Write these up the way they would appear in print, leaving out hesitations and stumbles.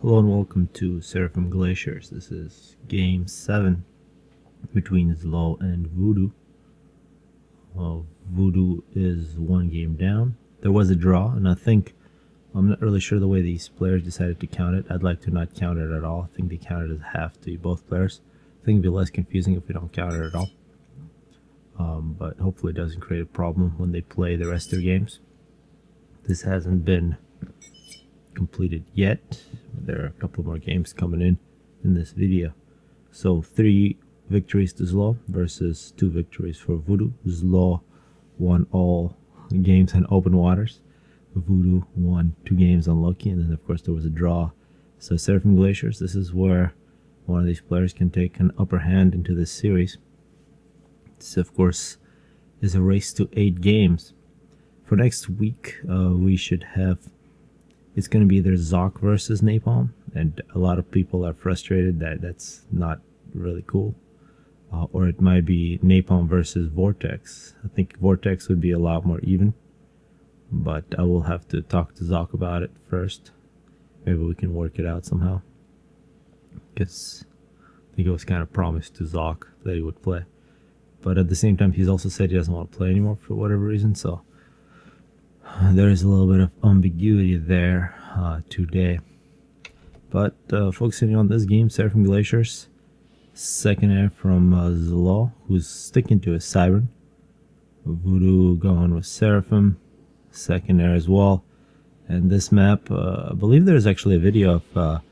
Hello and welcome to Glaciers. This is game 7 between ZLO and Voodoo. Voodoo is one game down. There was a draw, and I'm not really sure the way these players decided to count it. I'd like to not count it at all. I think they counted as half to both players. I think it'd be less confusing if we don't count it at all. But hopefully it doesn't create a problem when they play the rest of their games. This hasn't been completed yet. There are a couple more games coming in this video. So 3 victories to ZLO versus 2 victories for Voodoo. ZLO won all games in open waters. Voodoo won 2 games unlucky, and then of course there was a draw. So Glaciers, this is where one of these players can take an upper hand into this series. This of course is a race to 8 games. For next week we should have, it's going to be either Zoc versus Napalm, and a lot of people are frustrated that that's not really cool. Or it might be Napalm versus Vortex. I think Vortex would be a lot more even, but I will have to talk to Zoc about it first. Maybe we can work it out somehow, because I think it was kind of promised to Zoc that he would play, but at the same time he's also said he doesn't want to play anymore for whatever reason, so there is a little bit of ambiguity there today. But focusing on this game, Glaciers, second air from ZLO, who's sticking to his Siren. Voodoo going with Seraphim, second air as well. And this map, I believe there's actually a video of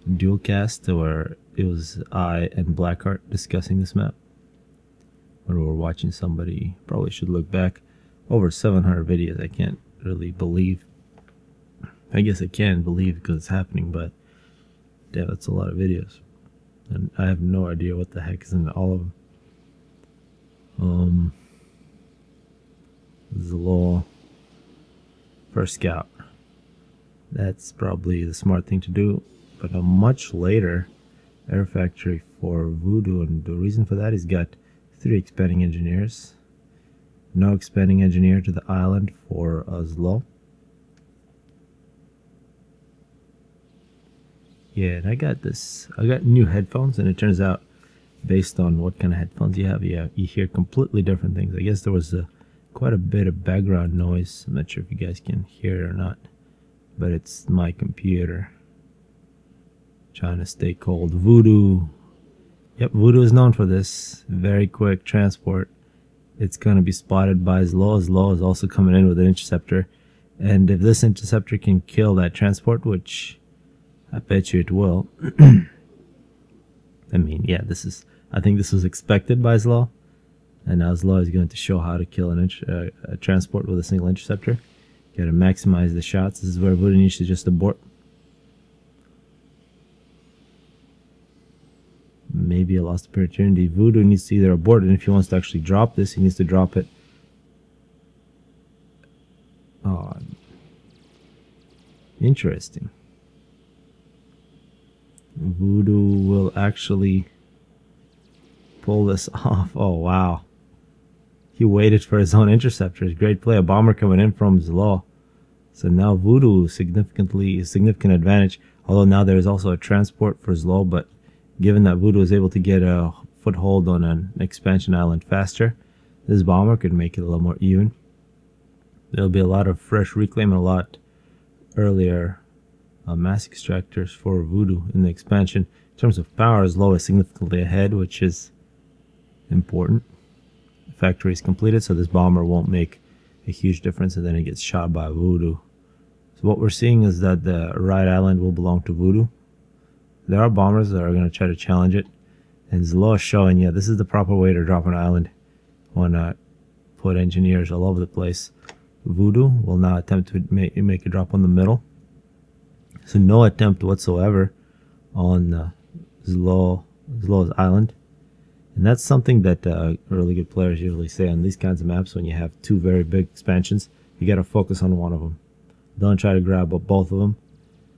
Dualcast where it was I and Blackheart discussing this map when we were watching somebody. Probably should look back. Over 700 videos. I can't really believe. I guess I can believe because it's happening, but damn, that's a lot of videos, and I have no idea what the heck is in all of them. ZLO first scout. That's probably the smart thing to do, but a much later air factory for Voodoo, and the reason for that is got 3 expanding engineers. No expanding engineer to the island for ZLO. Yeah, and I got new headphones, and it turns out, based on what kind of headphones you have, you hear completely different things. I guess there was quite a bit of background noise. I'm not sure if you guys can hear it or not, but it's my computer trying to stay cold. Voodoo. Yep, Voodoo is known for this. Very quick transport. It's going to be spotted by ZLO. ZLO is also coming in with an interceptor, and if this interceptor can kill that transport, which I bet you it will. I mean, yeah, I think this was expected by ZLO, and now ZLO is going to show how to kill a transport with a single interceptor. Got to maximize the shots. This is where Voodoo needs to just abort. Maybe a lost opportunity. Voodoo needs to either abort it, and if he wants to actually drop this, he needs to drop it. Oh, interesting. Voodoo will actually pull this off. Oh, wow. He waited for his own interceptors. Great play. A bomber coming in from ZLO. So now Voodoo significant advantage. Although now there is also a transport for ZLO, but given that Voodoo is able to get a foothold on an expansion island faster, this bomber could make it a little more even. There'll be a lot of fresh reclaim and a lot earlier mass extractors for Voodoo in the expansion. In terms of power, ZLO is significantly ahead, which is important. The factory is completed, so this bomber won't make a huge difference, and then it gets shot by Voodoo. So what we're seeing is that the right island will belong to Voodoo. There are bombers that are going to try to challenge it, and ZLO is showing, yeah, this is the proper way to drop an island. Why not put engineers all over the place? Voodoo will now attempt to make a drop on the middle. So no attempt whatsoever on ZLO's island. And that's something that really good players usually say on these kinds of maps. When you have 2 very big expansions, you got to focus on one of them. Don't try to grab up both of them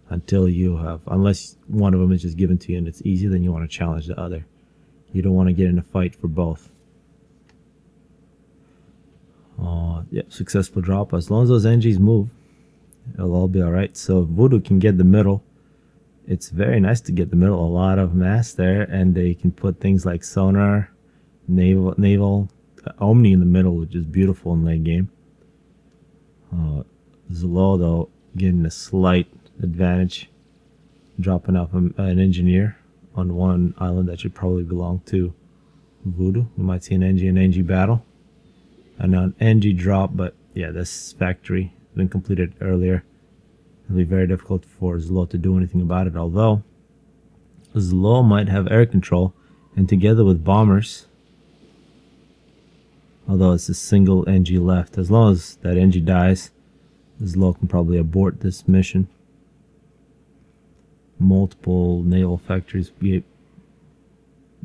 until you have, unless one of them is just given to you and it's easy, then you want to challenge the other. You don't want to get in a fight for both. Yep, successful drop. As long as those NGs move, it'll all be alright. So Voodoo can get the middle. It's very nice to get the middle, a lot of mass there, and they can put things like sonar, naval, Omni in the middle, which is beautiful in late game. ZLO, though, getting a slight advantage, dropping off an engineer on one island that should probably belong to Voodoo. We might see an NG and NG battle. And now an NG drop, but yeah, this factory has been completed earlier. It'll be very difficult for ZLO to do anything about it, although ZLO might have air control, and together with bombers, although it's a single NG left, as long as that NG dies, ZLO can probably abort this mission. Multiple naval factories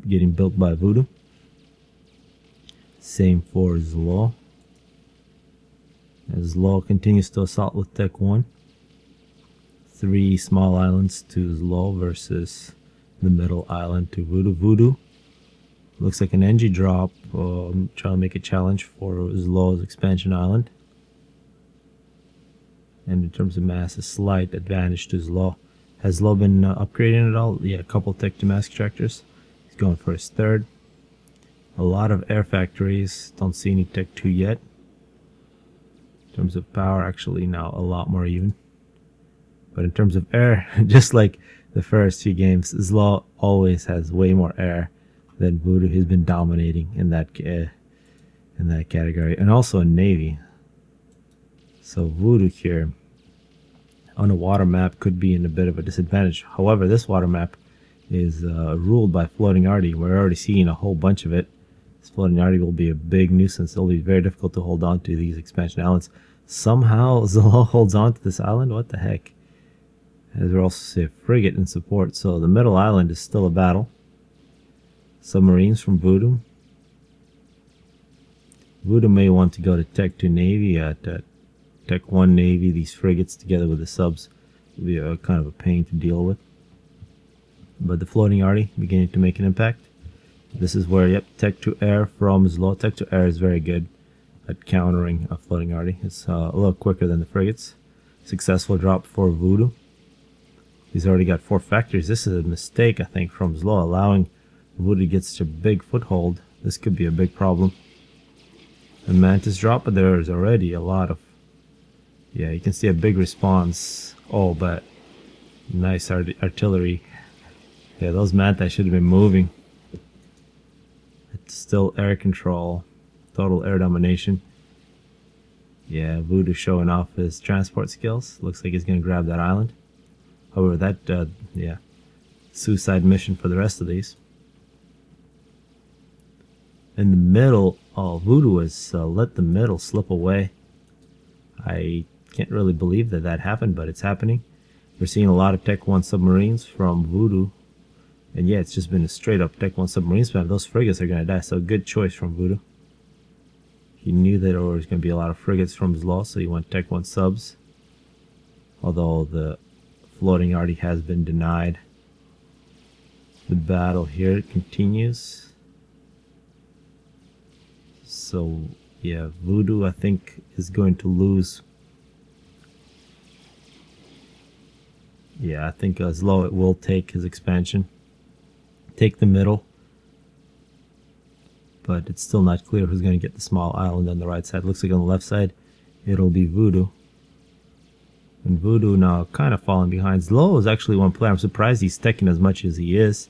getting built by Voodoo. Same for ZLO. As ZLO continues to assault with Tech 1. 3 small islands to ZLO versus the middle island to Voodoo. Voodoo looks like an NG drop. Trying to make a challenge for ZLO's expansion island. And in terms of mass, a slight advantage to ZLO. Has ZLO been upgrading at all? Yeah, a couple Tech 2 mass extractors. He's going for his third. A lot of air factories. Don't see any Tech 2 yet. In terms of power, actually now a lot more even. But in terms of air, just like the first few games, ZLO always has way more air than Voodoo. He's been dominating in that category, and also in Navy. So Voodoo here on a water map could be in a bit of a disadvantage. However, this water map is ruled by floating arty. We're already seeing a whole bunch of it. This floating arty will be a big nuisance. It'll be very difficult to hold on to these expansion islands. Somehow ZLO holds on to this island. What the heck? As we also see a frigate in support, so the middle island is still a battle. Submarines from Voodoo. Voodoo may want to go to Tech 2 Navy at Tech 1 Navy. These frigates together with the subs will be a kind of a pain to deal with. But the floating arty beginning to make an impact. This is where, yep, Tech 2 Air from ZLO. Tech 2 Air is very good at countering a floating arty. It's a little quicker than the frigates. Successful drop for Voodoo. He's already got 4 factories. This is a mistake, I think, from ZLO, allowing Voodoo to get such a big foothold. This could be a big problem. A Mantis drop, but there is already a lot of... Yeah, you can see a big response. Oh, but nice artillery. Yeah, those Mantis should have been moving. It's still air control. Total air domination. Yeah, Voodoo showing off his transport skills. Looks like he's going to grab that island. However, that, yeah, suicide mission for the rest of these. In the middle, oh, Voodoo has let the middle slip away. I can't really believe that that happened, but it's happening. We're seeing a lot of Tech 1 submarines from Voodoo. And yeah, it's just been a straight up Tech 1 submarine spam. Those frigates are going to die, so good choice from Voodoo. He knew that there was going to be a lot of frigates from ZLO, so he went Tech 1 subs. Although the floating arty has been denied. The battle here continues. So yeah, Voodoo I think is going to lose. Yeah, I think ZLO it will take his expansion. Take the middle. But it's still not clear who's going to get the small island on the right side. Looks like on the left side it'll be Voodoo. And Voodoo now kind of falling behind. ZLO is actually one player. I'm surprised he's teching as much as he is.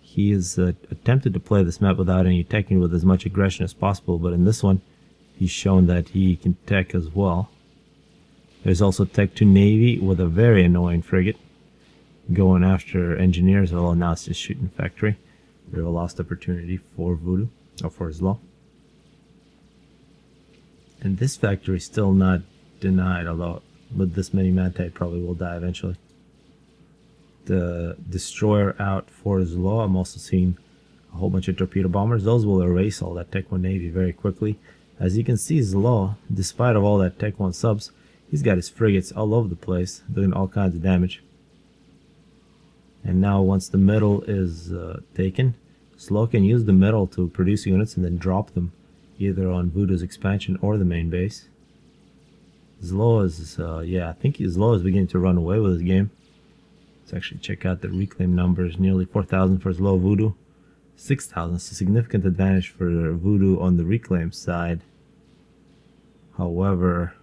He has attempted to play this map without any teching with as much aggression as possible. But in this one, he's shown that he can tech as well. There's also Tech 2 Navy with a very annoying frigate going after engineers. Although now it's just shooting factory. We have a lost opportunity for Voodoo, or for ZLO. And this factory is still not denied, although with this many Manti probably will die eventually. The destroyer out for ZLO. I'm also seeing a whole bunch of torpedo bombers. Those will erase all that Tech 1 Navy very quickly. As you can see, ZLO, despite of all that Tech 1 subs, he's got his frigates all over the place, doing all kinds of damage. And now once the middle is taken, ZLO can use the middle to produce units and then drop them either on Voodoo's expansion or the main base. ZLO is, yeah, I think ZLO is beginning to run away with this game. Let's actually check out the reclaim numbers. Nearly 4,000 for ZLO Voodoo. 6,000. It's a significant advantage for Voodoo on the reclaim side. However,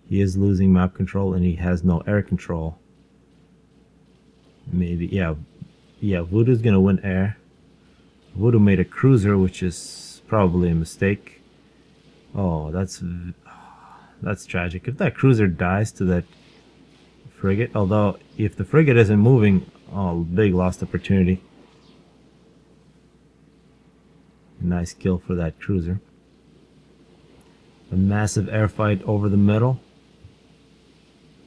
he is losing map control and he has no air control. Maybe, yeah, Voodoo's gonna win air. Voodoo made a cruiser, which is probably a mistake. Oh, that's tragic. If that cruiser dies to that frigate, although if the frigate isn't moving, oh, big lost opportunity. Nice kill for that cruiser. A massive air fight over the middle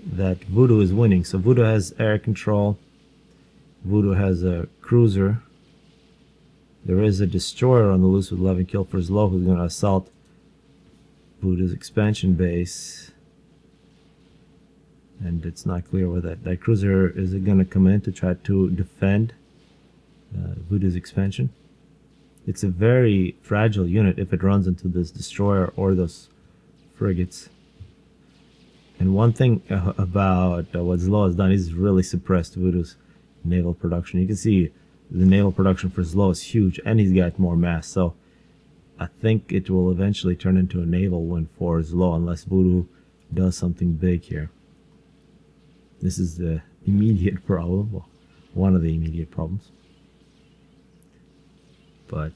that Voodoo is winning. So Voodoo has air control. Voodoo has a cruiser. There is a destroyer on the loose with 11 kill for ZLO, who's going to assault Voodoo's expansion base. And it's not clear whether that cruiser is going to come in to try to defend Voodoo's expansion. It's a very fragile unit if it runs into this destroyer or those frigates. And one thing about what ZLO has done is really suppressed Voodoo's naval production. You can see the naval production for ZLO is huge, and he's got more mass. So I think it will eventually turn into a naval win for ZLO unless Voodoo does something big here. This is the immediate problem, well, one of the immediate problems. But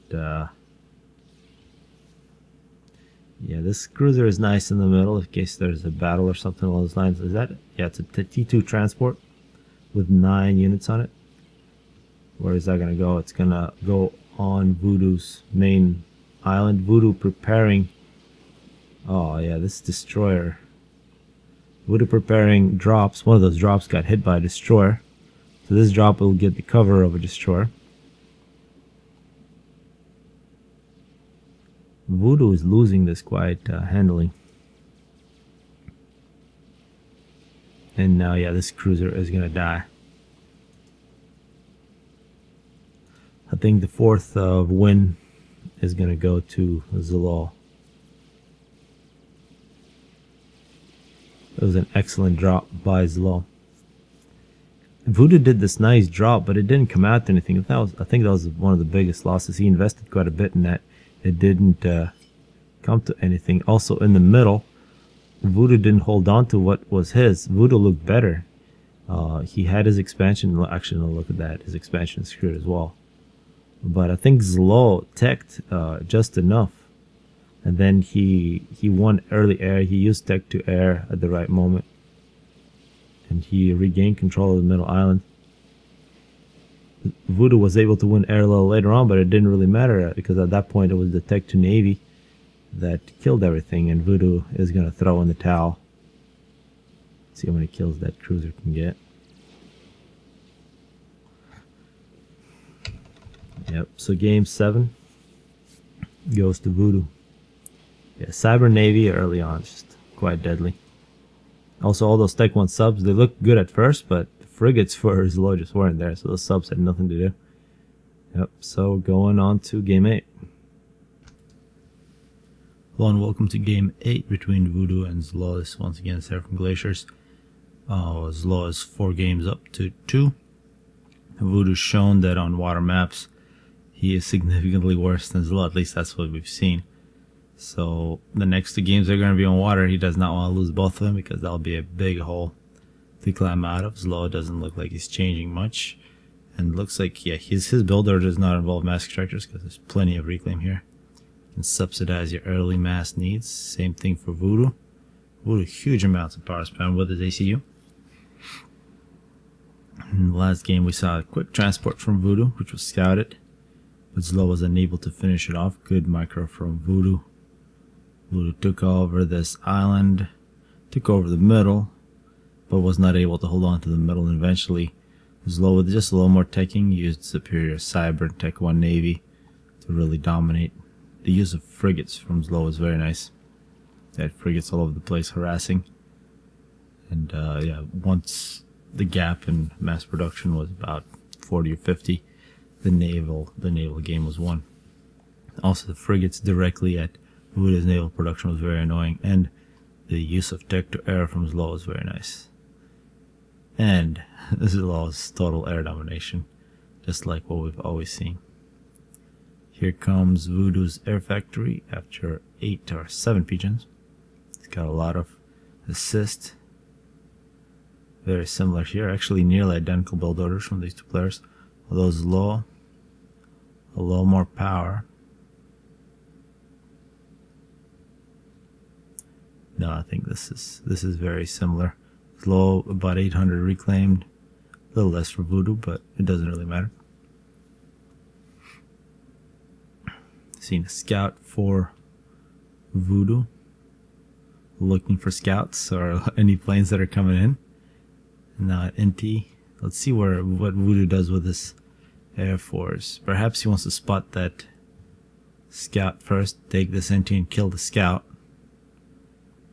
yeah, this cruiser is nice in the middle in case there's a battle or something along those lines. Is that? Yeah, it's a T2 transport with 9 units on it. Where is that going to go? It's going to go on Voodoo's main island. Voodoo preparing. Oh yeah, this destroyer. Voodoo preparing drops. One of those drops got hit by a destroyer. So this drop will get the cover of a destroyer. Voodoo is losing this quiet handling. And now, yeah, this cruiser is going to die. I think the 4th win is going to go to ZLO. It was an excellent drop by ZLO. Voodoo did this nice drop, but it didn't come out to anything. I think that was one of the biggest losses. He invested quite a bit in that. It didn't come to anything. Also in the middle, Voodoo didn't hold on to what was his. Voodoo looked better. He had his expansion. Actually, no, look at that. His expansion is screwed as well. But I think ZLO teched just enough. And then he won early air. He used tech to air at the right moment. And he regained control of the middle island. Voodoo was able to win air a little later on, but it didn't really matter because at that point it was the tech to navy that killed everything, and Voodoo is going to throw in the towel. See how many kills that cruiser can get. Yep, so game 7 goes to Voodoo. Yeah, Cyber Navy early on, just quite deadly. Also, all those Tech 1 subs, they look good at first, but the frigates for ZLO just weren't there, so those subs had nothing to do. Yep, so going on to game 8. Hello and welcome to game 8 between Voodoo and ZLO. This once again is there from Glaciers. ZLO is 4 games up to 2. Voodoo's shown that on water maps he is significantly worse than ZLO, at least that's what we've seen. So the next 2 games are going to be on water. He does not want to lose both of them because that'll be a big hole to climb out of. ZLO doesn't look like he's changing much. And looks like, yeah, his builder does not involve mass extractors because there's plenty of reclaim here. And subsidize your early mass needs. Same thing for Voodoo. Voodoo, huge amounts of power spam with his ACU. In the last game we saw a quick transport from Voodoo, which was scouted. But ZLO was unable to finish it off. Good micro from Voodoo. Voodoo took over this island, took over the middle, but was not able to hold on to the middle, and eventually ZLO, with just a little more teching, used superior cyber and Tech 1 Navy to really dominate. The use of frigates from ZLO was very nice. They had frigates all over the place harassing. And yeah, once the gap in mass production was about 40 or 50, the naval game was won. Also, the frigates directly at Voodoo's naval production was very annoying, and the use of tech to air from ZLO was very nice. and ZLO's total air domination, just like what we've always seen. Here comes Voodoo's air factory after 8 or 7 pigeons. It's got a lot of assist. Very similar here, actually nearly identical build orders from these two players. Although ZLO a little more power. No, I think this is very similar. ZLO about 800 reclaimed, a little less for Voodoo, but it doesn't really matter. Seeing a scout for Voodoo, looking for scouts or any planes that are coming in. Now NT, let's see what Voodoo does with this Air Force. Perhaps he wants to spot that scout first, take this NT and kill the scout.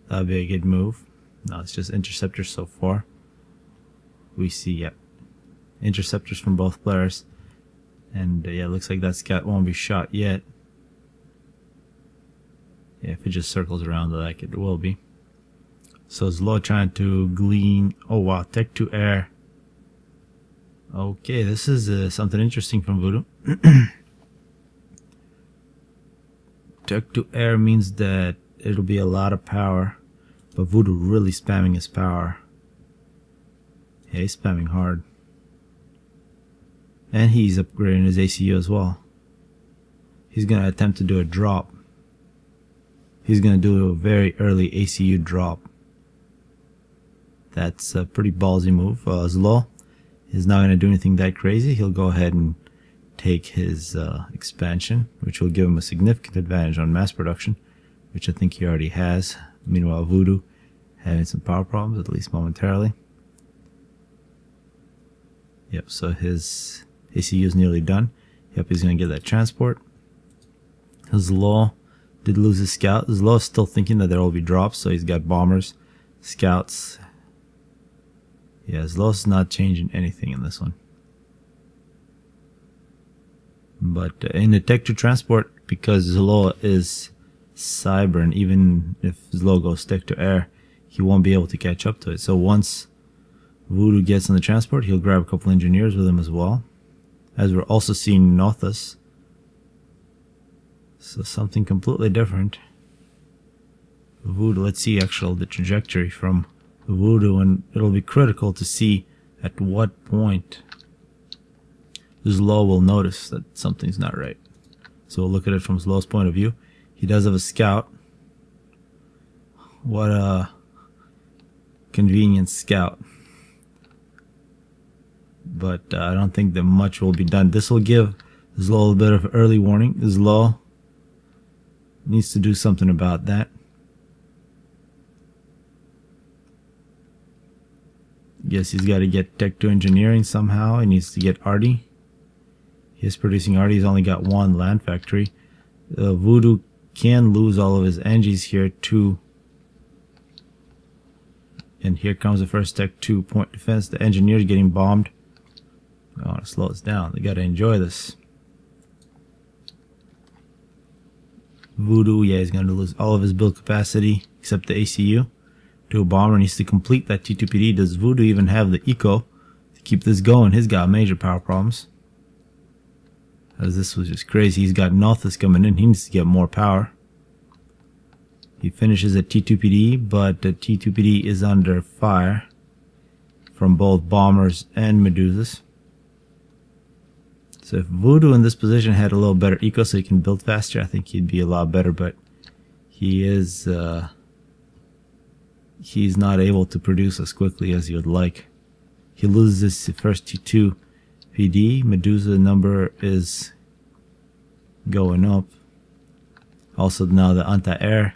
That would be a good move. No, it's just interceptors so far. We see, yep, interceptors from both players. And yeah, it looks like that scout won't be shot yet. Yeah, if it just circles around like it will be. So ZLO trying to glean. Oh wow, Tech to Air. Okay, this is something interesting from Voodoo. Tech to Air means that it'll be a lot of power, but Voodoo really spamming his power. Yeah, he's spamming hard. And he's upgrading his ACU as well. He's going to attempt to do a drop. He's going to do a very early ACU drop. That's a pretty ballsy move. ZLO is not going to do anything that crazy. He'll go ahead and take his expansion, which will give him a significant advantage on mass production, which I think he already has. Meanwhile, Voodoo having some power problems, at least momentarily. Yep, so his ACU is nearly done. Yep, he's going to get that transport. ZLO did lose his scout. ZLO is still thinking that there will be drops, so he's got bombers, scouts. Yeah, ZLO's not changing anything in this one. But in the tech to transport, because ZLO is cyber, and even if ZLO goes tech to air, he won't be able to catch up to it. So once Voodoo gets on the transport, he'll grab a couple engineers with him as well. As we're also seeing Nothus. So something completely different. Voodoo, let's see the trajectory from Voodoo, and it'll be critical to see at what point ZLO will notice that something's not right. So we'll look at it from ZLO's point of view. He does have a scout. What a convenient scout. But I don't think that much will be done. This will give ZLO a bit of early warning. ZLO needs to do something about that. Yes, he's got to get tech to engineering somehow. He needs to get Arty. He's producing Arty. He's only got one land factory. Voodoo can lose all of his engies here too. And here comes the first tech 2 point defense. The engineer's getting bombed. I want to slow us down. They got to enjoy this. Voodoo, yeah, he's going to lose all of his build capacity except the ACU. To a bomber, needs to complete that T2PD. Does Voodoo even have the eco to keep this going? He's got major power problems. As this was just crazy. He's got Nothus coming in. He needs to get more power. He finishes at T2PD, but the T2PD is under fire from both bombers and Medusas. So if Voodoo in this position had a little better eco so he can build faster, I think he'd be a lot better, but he is he's not able to produce as quickly as he would like. He loses his first T2 PD. Medusa number is going up. Also now the anti-air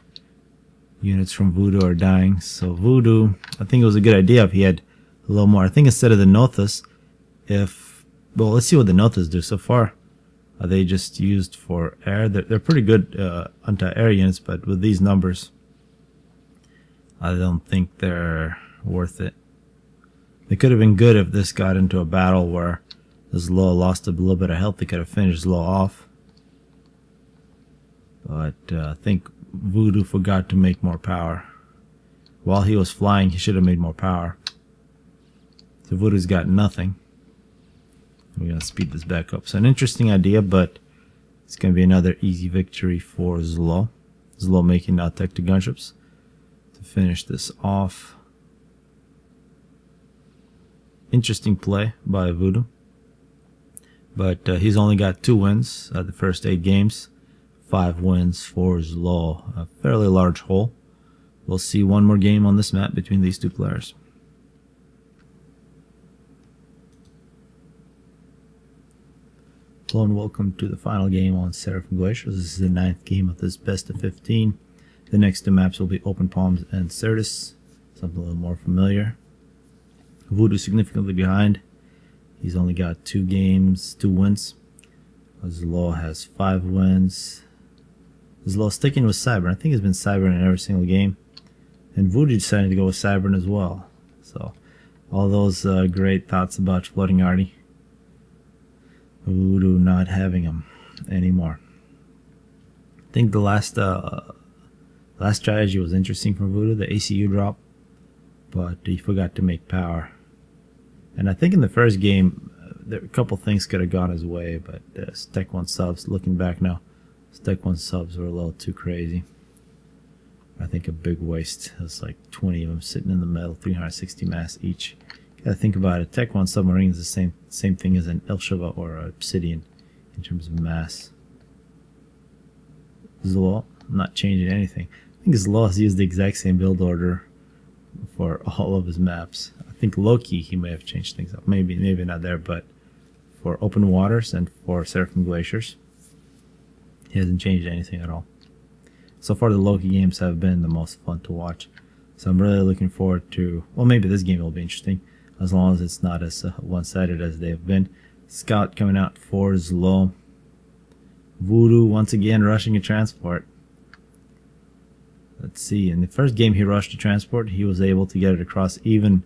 units from Voodoo are dying. So Voodoo, I think it was a good idea if he had a little more. I think instead of the Nothus, well, let's see what the Nothus do so far. Are they just used for air? They're pretty good anti-air units, but with these numbers, I don't think they're worth it. They could have been good if this got into a battle where ZLO lost a little bit of health. They could have finished ZLO off. But I think Voodoo forgot to make more power. While he was flying, he should have made more power. So Voodoo's got nothing. We're going to speed this back up. So an interesting idea, but it's going to be another easy victory for ZLO. ZLO making tech to gunships to finish this off. Interesting play by Voodoo. But he's only got 2 wins at the first 8 games. 5 wins for ZLO. A fairly large hole. We'll see one more game on this map between these 2 players. Hello and welcome to the final game on Seraphim Glaciers. This is the 9th game of this best of 15. The next 2 maps will be Open Palms and Certus. Something a little more familiar. Voodoo significantly behind. He's only got 2 games, 2 wins. ZLO has 5 wins. ZLO sticking with Cybern. I think he's been Cybern in every single game. And Voodoo decided to go with Cybern as well. So, all those great thoughts about floating Artie. Voodoo not having him anymore. I think the last strategy was interesting from Voodoo, the ACU drop, but he forgot to make power. And I think in the first game, there a couple things could have gone his way, but Tech 1 subs, looking back now, Tech 1 subs were a little too crazy. I think a big waste. There's like 20 of them sitting in the middle, 360 mass each. Gotta think about it. Tech 1 submarine is the same thing as an Ilshava or a Obsidian in terms of mass. ZLO, I'm not changing anything. I think ZLO has used the exact same build order for all of his maps. I think Loki, he may have changed things up. Maybe not there, but for Open Waters and for Seraphim Glaciers, he hasn't changed anything at all. So far, the Loki games have been the most fun to watch. So I'm really looking forward to, well, maybe this game will be interesting, as long as it's not as one-sided as they have been. Scout coming out for ZLO. Voodoo once again rushing a transport. Let's see, in the first game he rushed a transport. He was able to get it across even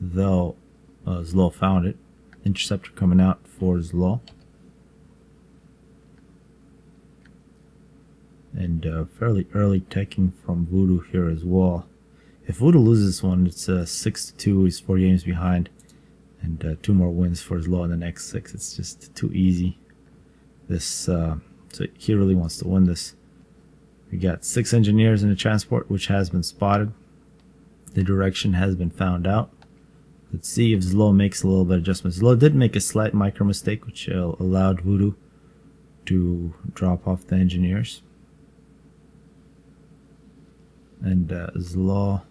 though ZLO found it. Interceptor coming out for ZLO. And fairly early teching from Voodoo here as well. If Voodoo loses this one, it's 6-2. He's 4 games behind, and 2 more wins for ZLO in the next 6. It's just too easy. This so he really wants to win this. We got 6 engineers in the transport, which has been spotted. The direction has been found out. Let's see if ZLO makes a little bit of adjustments. ZLO did make a slight micro mistake, which allowed Voodoo to drop off the engineers. And ZLO,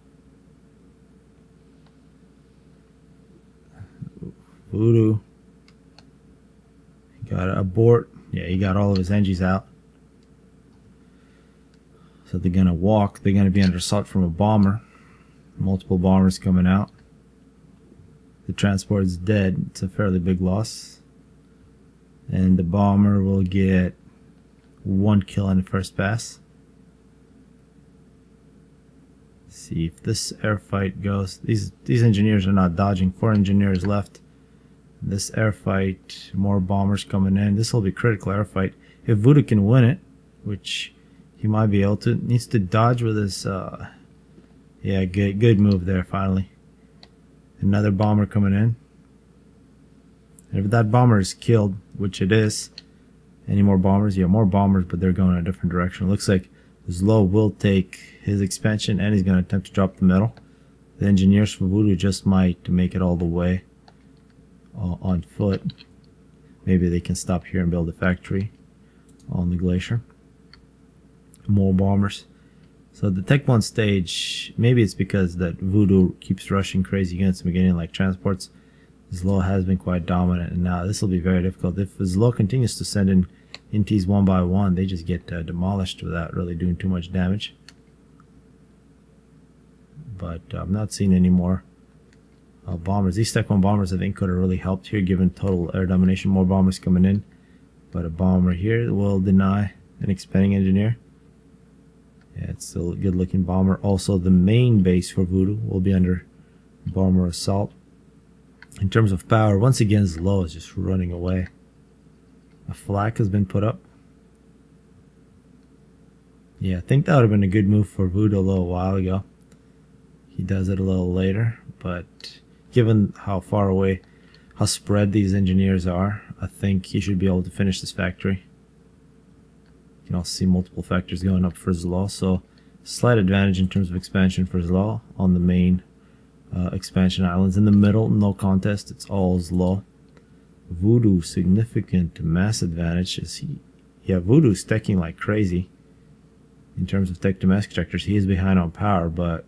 Voodoo, he got a abort. Yeah, he got all of his engines out. So they're gonna walk. They're gonna be under assault from a bomber. Multiple bombers coming out. The transport is dead. It's a fairly big loss. And the bomber will get 1 kill on the first pass. See if this airfight goes. These engineers are not dodging. 4 engineers left. This airfight, more bombers coming in. This will be critical airfight. If Voodoo can win it, which he might be able to, needs to dodge with his. Yeah, good move there. Finally, another bomber coming in. And if that bomber is killed, which it is, any more bombers? Yeah, more bombers, but they're going in a different direction. It looks like ZLO will take his expansion, and he's going to attempt to drop the middle. The engineers for Voodoo just might make it all the way on foot. Maybe they can stop here and build a factory on the glacier. More bombers. So the Tech 1 stage, maybe it's because that Voodoo keeps rushing crazy units in the beginning like transports. ZLO has been quite dominant, and now this will be very difficult. If ZLO continues to send in inties 1 by 1, they just get demolished without really doing too much damage. But I'm not seeing any more bombers. These Tech 1 bombers I think could have really helped here given total air domination. More bombers coming in. But a bomber here will deny an expanding engineer. Yeah, it's still a good looking bomber. Also the main base for Voodoo will be under bomber assault. In terms of power, once again ZLO is just running away. A flak has been put up. Yeah, I think that would have been a good move for Voodoo a little while ago. He does it a little later, but given how far away, how spread these engineers are, I think he should be able to finish this factory. You can also see multiple factories going up for ZLO, so slight advantage in terms of expansion for ZLO on the main expansion islands. In the middle, no contest, it's all ZLO. Voodoo, significant mass advantage. Voodoo's teching like crazy in terms of tech to mass extractors. He is behind on power, but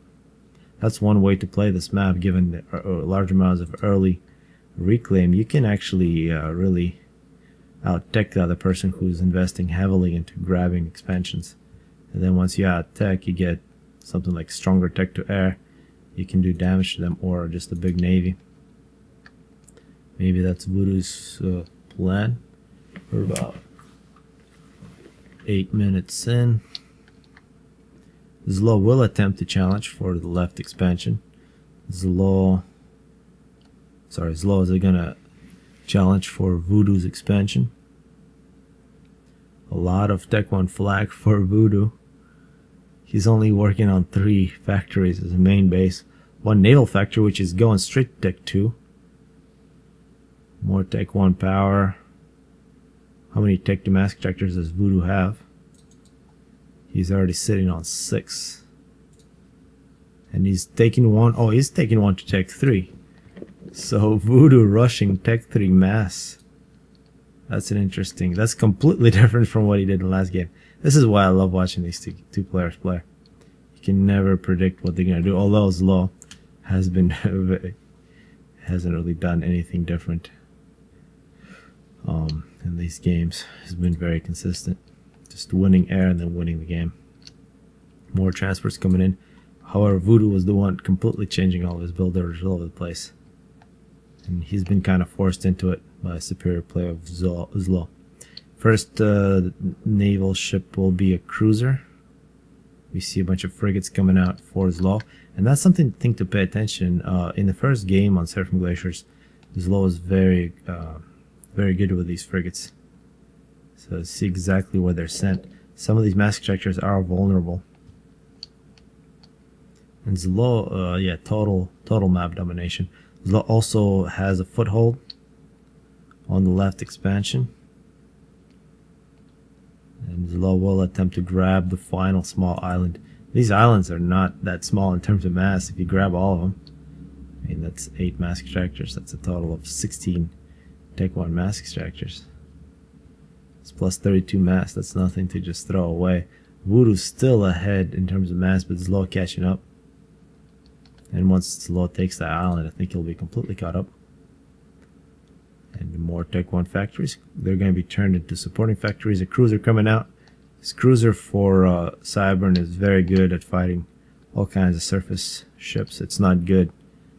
that's one way to play this map. Given the large amounts of early reclaim, you can actually really out-tech the other person who's investing heavily into grabbing expansions. And then once you out-tech, you get something like stronger tech to air. You can do damage to them, or just a big navy. Maybe that's Voodoo's plan. We're about 8 minutes in. ZLO will attempt to challenge for the left expansion. ZLO is gonna challenge for Voodoo's expansion. A lot of Tech 1 flag for Voodoo. He's only working on 3 factories as a main base. 1 naval factory, which is going straight to Tech 2. More Tech 1 power. How many Tech to mass extractors does Voodoo have? He's already sitting on 6. And he's taking one. Oh, he's taking one to Tech 3. So Voodoo rushing Tech 3 mass. That's completely different from what he did in the last game. This is why I love watching these two players play. You can never predict what they're going to do. Although ZLO has been hasn't really done anything different in these games. Has been very consistent. Just winning air and then winning the game. More transfers coming in. However, Voodoo was the one completely changing all of his builders all over the place. And he's been kind of forced into it by a superior play of ZLO. First naval ship will be a cruiser. We see a bunch of frigates coming out for ZLO. And that's something to pay attention. In the first game on Surfing Glaciers, ZLO is very good with these frigates. So see exactly where they're sent. Some of these mass extractors are vulnerable. And ZLO, total map domination. ZLO also has a foothold on the left expansion. And ZLO will attempt to grab the final small island. These islands are not that small in terms of mass. If you grab all of them, I mean, that's 8 mass extractors. That's a total of 16 Tech 1 mass extractors. It's plus 32 mass. That's nothing to just throw away. Voodoo's still ahead in terms of mass, but ZLO catching up. And once ZLO takes that island, I think he'll be completely caught up. And more Tech 1 factories. They're going to be turned into supporting factories. A cruiser coming out. This cruiser for Cyburn is very good at fighting all kinds of surface ships. It's not good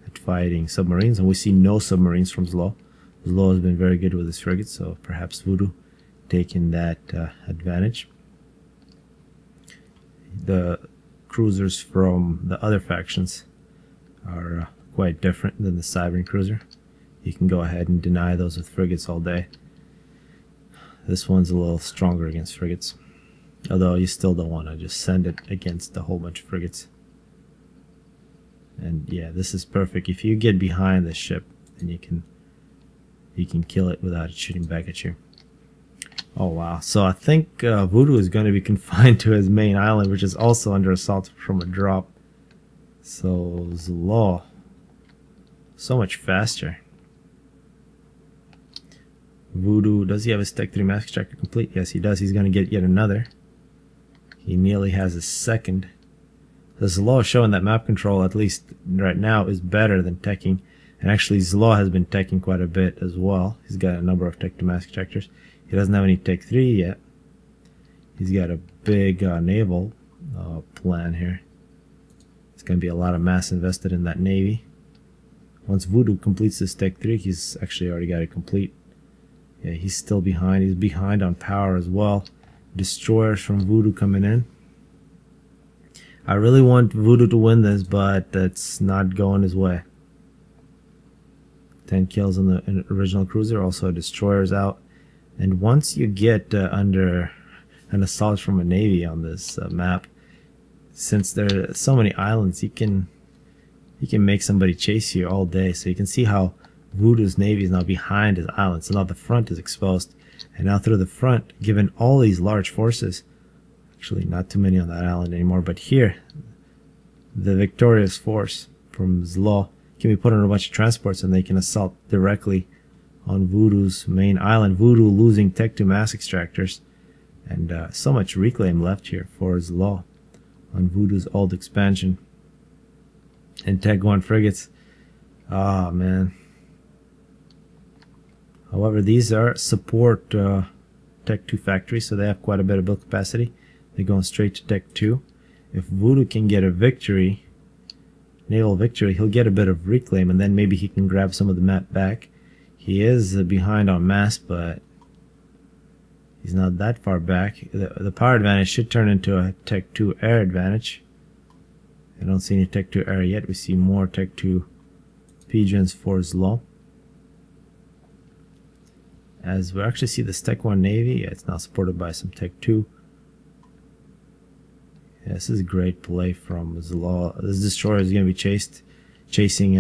at fighting submarines. And we see no submarines from ZLO. ZLO has been very good with his frigates, so perhaps Voodoo taking that advantage. The cruisers from the other factions are quite different than the Cyber cruiser. You can go ahead and deny those with frigates all day. This one's a little stronger against frigates, although you still don't want to just send it against a whole bunch of frigates. And yeah, this is perfect. If you get behind this ship, then you can kill it without it shooting back at you. Oh wow, so I think Voodoo is going to be confined to his main island, which is also under assault from a drop. So ZLO, so much faster. Voodoo, does he have his Tech 3 mass extractor complete? Yes, he does. He's going to get yet another. He nearly has a second. The ZLO is showing that map control, at least right now, is better than teching. And actually, ZLO has been teching quite a bit as well. He's got a number of Tech 2 mass extractors. He doesn't have any Tech 3 yet. He's got a big naval plan here. It's going to be a lot of mass invested in that navy. Once Voodoo completes this Tech 3, he's actually already got it complete. Yeah, he's still behind. He's behind on power as well. Destroyers from Voodoo coming in. I really want Voodoo to win this, but that's not going his way. 10 kills on the original cruiser. Also, destroyers out. And once you get under an assault from a navy on this map, since there are so many islands, you can he can make somebody chase you all day. So you can see how Voodoo's navy is now behind his island. So now the front is exposed. And now through the front, given all these large forces, actually not too many on that island anymore, but here, the victorious force from ZLO can be put on a bunch of transports and they can assault directly on Voodoo's main island. Voodoo losing Tech 2 mass extractors, and so much reclaim left here for ZLO on Voodoo's old expansion. And Tech 1 frigates. Ah, man. However, these are support Tech 2 factories, so they have quite a bit of build capacity. They're going straight to Tech 2. If Voodoo can get a victory, naval victory, he'll get a bit of reclaim, and then maybe he can grab some of the map back. He is behind on mass, but he's not that far back. The power advantage should turn into a Tech 2 air advantage. I don't see any Tech 2 air yet. We see more Tech 2 pigeons for ZLO. As we actually see this Tech 1 Navy, it's now supported by some Tech 2. Yeah, this is a great play from ZLO. This destroyer is going to be chasing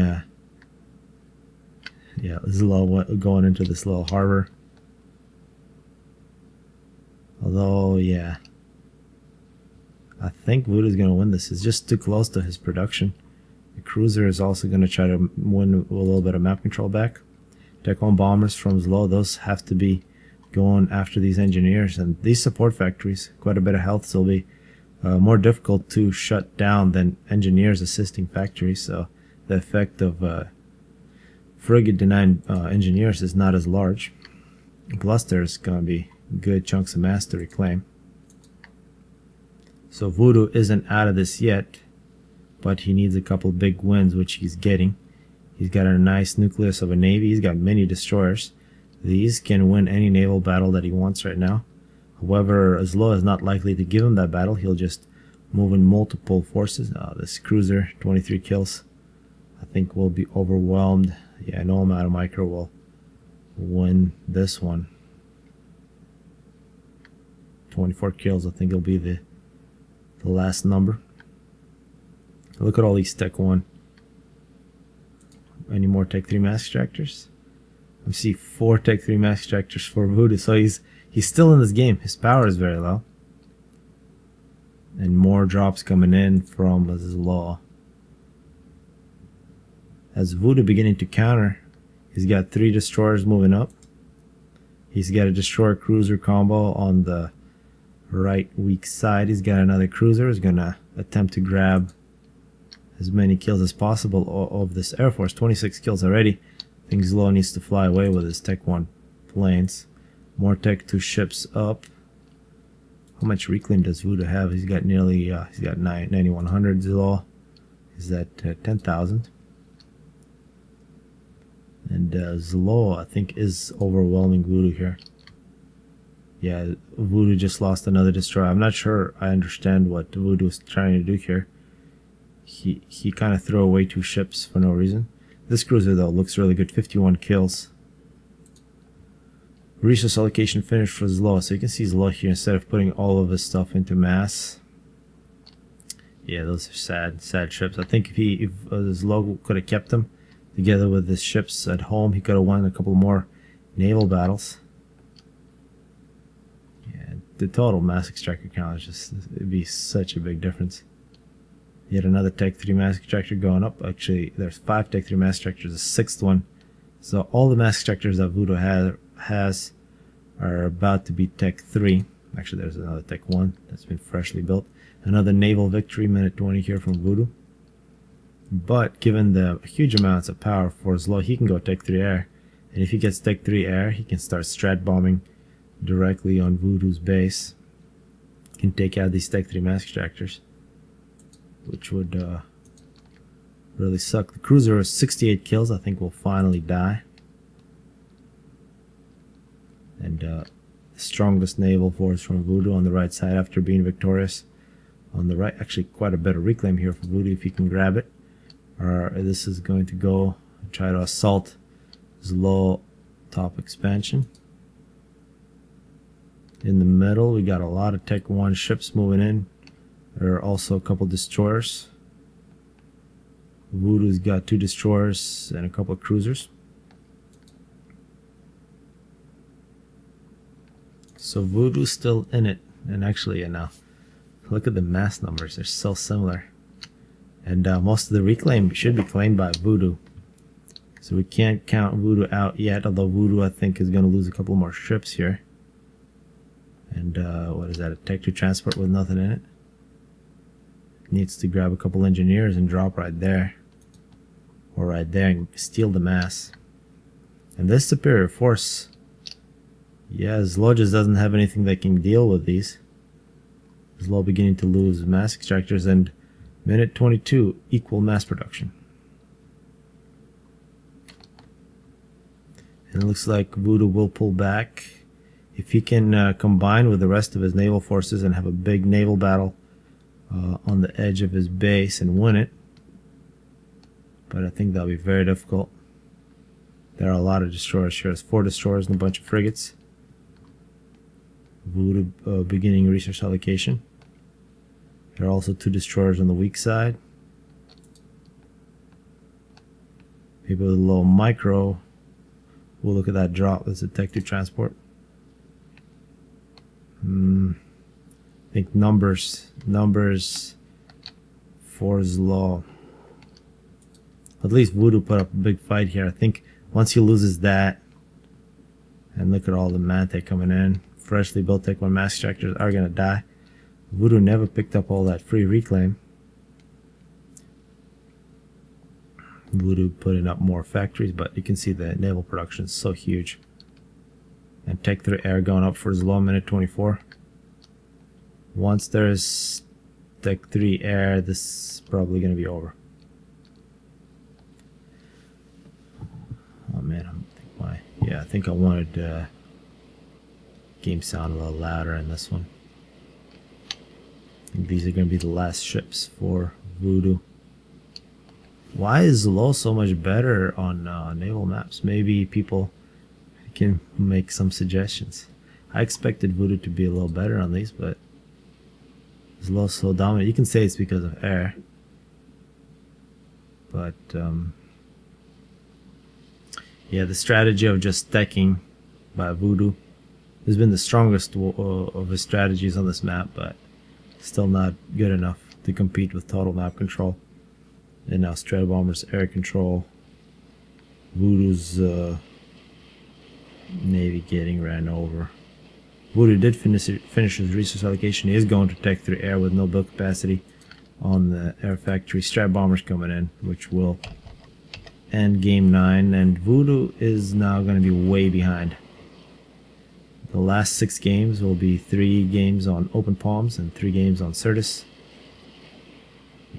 ZLO going into this little harbor. Although, yeah, I think Voodoo is going to win this. It's just too close to his production. The cruiser is also going to try to win a little bit of map control back. Tech 1 bombers from ZLO, those have to be going after these engineers. And these support factories, quite a bit of health, so will be more difficult to shut down than engineers assisting factories. So the effect of frigate denying engineers is not as large. Plus there's going to be good chunks of mass to reclaim. So Voodoo isn't out of this yet, but he needs a couple big wins, which he's getting. He's got a nice nucleus of a navy. He's got many destroyers. These can win any naval battle that he wants right now. However, ZLO is not likely to give him that battle. He'll just move in multiple forces. This cruiser, 23 kills, I think will be overwhelmed. Yeah, no amount of micro will win this one. 24 kills, I think it'll be the last number. Look at all these Tech 1. Any more Tech 3 mass extractors? I see 4 Tech 3 mass extractors for Voodoo, so he's still in this game. His power is very low. And more drops coming in from ZLO. As Voodoo beginning to counter, he's got 3 destroyers moving up. He's got a destroyer cruiser combo on the right weak side. He's got another cruiser. He's gonna attempt to grab as many kills as possible of this Air Force. 26 kills already. I think ZLO needs to fly away with his Tech 1 planes. More Tech 2 ships up. How much reclaim does Voodoo have? He's got nearly, he's got 9,100. ZLO is at 10,000. And ZLO, I think, is overwhelming Voodoo here. Yeah, Voodoo just lost another destroyer. I'm not sure I understand what Voodoo is trying to do here. He kind of threw away 2 ships for no reason. This cruiser though looks really good. 51 kills. Resource allocation finished for ZLO. So you can see ZLO here, instead of putting all of his stuff into mass. Yeah, those are sad ships. I think if ZLO could have kept them together with his ships at home, he could have won a couple more naval battles. Yeah, the total mass extractor count is just, it'd be such a big difference. Yet another Tech 3 mass extractor going up. Actually, there's 5 Tech 3 mass extractors, a 6th one. So all the mass extractors that Voodoo has are about to be Tech 3. Actually, there's another Tech 1 that's been freshly built. Another naval victory, minute 20 here from Voodoo. But given the huge amounts of power for ZLO, he can go Tech 3 air. And if he gets Tech 3 air, he can start strat bombing directly on Voodoo's base. He can take out these Tech 3 mass extractors, which would really suck. The cruiser has 68 kills. I think will finally die. And the strongest naval force from Voodoo on the right side after being victorious. On the right, actually quite a bit of reclaim here for Voodoo if he can grab it. Or this is going to go and try to assault ZLO top expansion. In the middle, we got a lot of Tech 1 ships moving in. There are also a couple destroyers. Voodoo's got 2 destroyers and a couple of cruisers. So Voodoo's still in it. And actually, look at the mass numbers. They're so similar. And most of the reclaim should be claimed by Voodoo. So we can't count Voodoo out yet, although Voodoo, I think, is going to lose a couple more ships here. And what is that, a Tech 2 transport with nothing in it? Needs to grab a couple engineers and drop right there. Or right there and steal the mass. And this superior force, yeah, ZLO just doesn't have anything that can deal with these. ZLO beginning to lose mass extractors, and minute 22, equal mass production. And it looks like Voodoo will pull back. If he can combine with the rest of his naval forces and have a big naval battle on the edge of his base and win it. But I think that'll be very difficult. There are a lot of destroyers here. There's 4 destroyers and a bunch of frigates. Voodoo beginning resource allocation. There are also 2 destroyers on the weak side. Maybe with a little micro. We'll look at that drop. That's a Tech 2 transport. I think numbers for ZLO. At least Voodoo put up a big fight here. I think once he loses that, and look at all the Mante coming in. Freshly built Tech 1 mass extractors are going to die. Voodoo never picked up all that free reclaim. Voodoo putting up more factories, but you can see the naval production is so huge. And Tech 3 air going up for ZLO, minute 24. Once there's Tech 3 air, this is probably going to be over. Oh man, I think I wanted game sound a little louder in this one. I think these are going to be the last ships for Voodoo. Why is ZLO so much better on naval maps? Maybe people can make some suggestions. I expected Voodoo to be a little better on these, but ZLO's so dominant. You can say it's because of air, but yeah, the strategy of just stacking by Voodoo has been the strongest of his strategies on this map, but still not good enough to compete with total map control. And now Stratobomber's air control. Voodoo's Navy getting ran over. Voodoo did finish his resource allocation. He is going to Tech 3 air with no build capacity on the air factory. Stratobomber's coming in, which will end game 9, and Voodoo is now going to be way behind. The last 6 games will be 3 games on Open Palms and 3 games on Certus,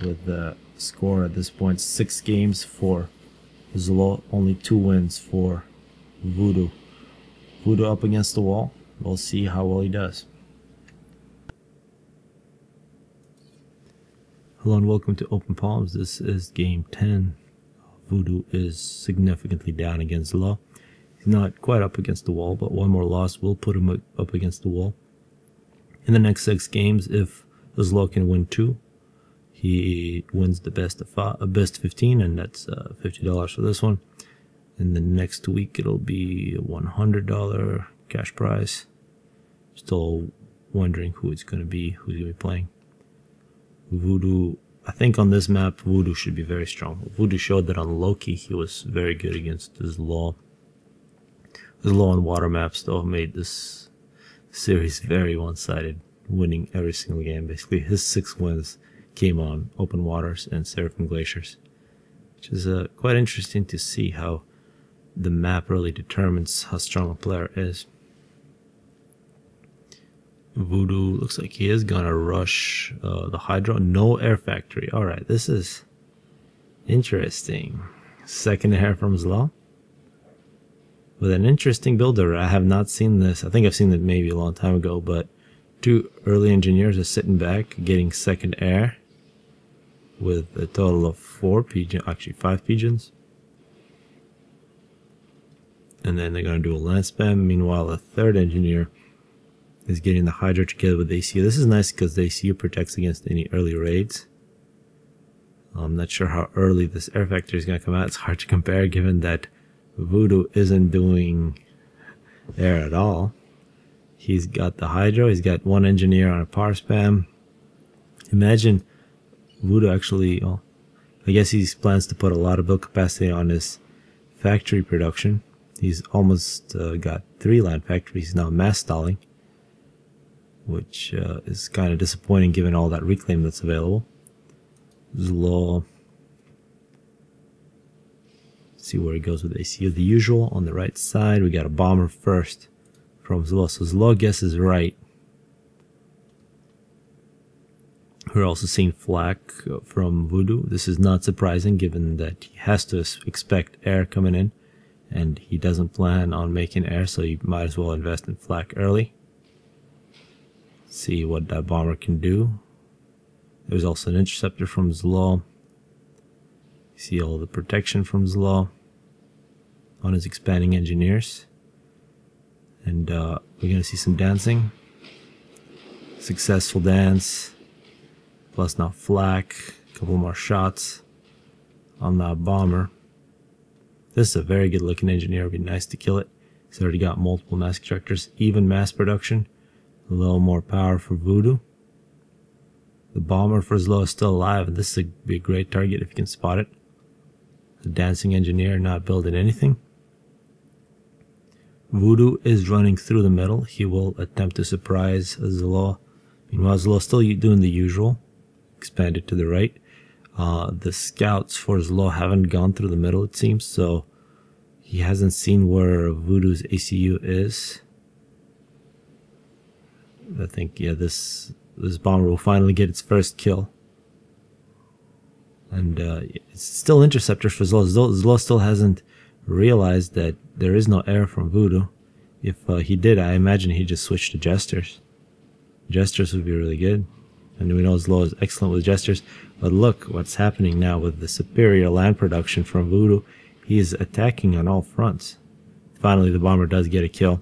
with the score at this point 6 games for ZLO, only 2 wins for Voodoo. Voodoo up against the wall. We'll see how well he does. Hello and welcome to Open Palms. This is game 10. Voodoo is significantly down against ZLO. He's not quite up against the wall, but one more loss will put him up against the wall. In the next 6 games, if ZLO can win 2, he wins the best 15, and that's $50 for this one. In the next week, it'll be a $100 cash prize. Still wondering who it's going to be, who's going to be playing. Voodoo, I think on this map, Voodoo should be very strong. Voodoo showed that on Loki, he was very good against ZLO. ZLO on water maps, though, made this series very one-sided, winning every single game. Basically, his 6 wins came on open waters and Seraphim Glaciers, which is quite interesting to see how the map really determines how strong a player is. Voodoo looks like he is gonna rush the Hydro. No air factory. Alright, this is interesting. Second air from ZLO with an interesting builder. I have not seen this. I think I've seen it maybe a long time ago, but 2 early engineers are sitting back getting second air with a total of 4 pigeons, actually 5 pigeons. And then they're going to do a land spam. Meanwhile, a 3rd engineer is getting the Hydra together with ACU. This is nice because the ACU protects against any early raids. I'm not sure how early this air factory is going to come out. It's hard to compare given that Voodoo isn't doing air at all. He's got the hydro. He's got one engineer on a power spam. Imagine Voodoo actually, well, I guess he plans to put a lot of build capacity on his factory production. He's almost got 3 land factories. He's now mass stalling, which is kind of disappointing given all that reclaim that's available. ZLO. See where he goes with ACU. The usual on the right side. We got a bomber first from ZLO. So ZLO guesses right. We're also seeing flak from Voodoo. This is not surprising given that he has to expect air coming in, and he doesn't plan on making air, so you might as well invest in flak early. See what that bomber can do. There's also an interceptor from ZLO. See all the protection from ZLO on his expanding engineers. And we're going to see some dancing. Successful dance. Plus now flak. A couple more shots on that bomber. This is a very good looking engineer. It would be nice to kill it. He's already got multiple mass extractors. Even mass production. A little more power for Voodoo. The bomber for ZLO is still alive, and this would be a great target if you can spot it. The dancing engineer not building anything. Voodoo is running through the middle. He will attempt to surprise ZLO. Meanwhile, ZLO still doing the usual. Expanded to the right. The scouts for ZLO haven't gone through the middle, it seems, so he hasn't seen where Voodoo's ACU is. I think, yeah, this bomber will finally get its first kill. And it's still interceptors for ZLO. ZLO still hasn't realized that there is no air from Voodoo. If he did, I imagine he'd just switch to Jesters. Jesters would be really good. And we know ZLO is excellent with Jesters. But look what's happening now with the superior land production from Voodoo. He is attacking on all fronts. Finally, the bomber does get a kill.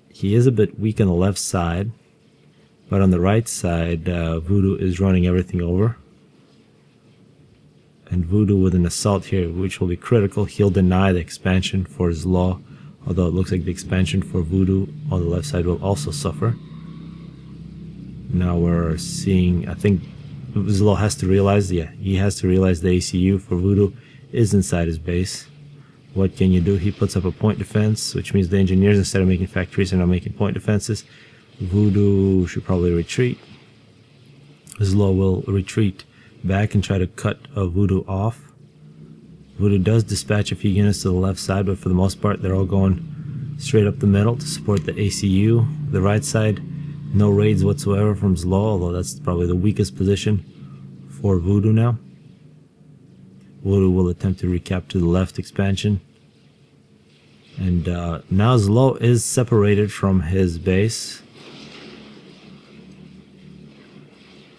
He is a bit weak on the left side. But on the right side, Voodoo is running everything over. And Voodoo with an assault here, which will be critical. He'll deny the expansion for ZLO. Although it looks like the expansion for Voodoo on the left side will also suffer. Now we're seeing, I think ZLO has to realize, he has to realize the ACU for Voodoo is inside his base. What can you do? He puts up a point defense, which means the engineers, instead of making factories, are now making point defenses. Voodoo should probably retreat. ZLO will retreat back and try to cut Voodoo off. Voodoo does dispatch a few units to the left side, but for the most part they're all going straight up the middle to support the ACU. The right side, no raids whatsoever from ZLO, although that's probably the weakest position for Voodoo now. Voodoo will attempt to recap to the left expansion. And now ZLO is separated from his base.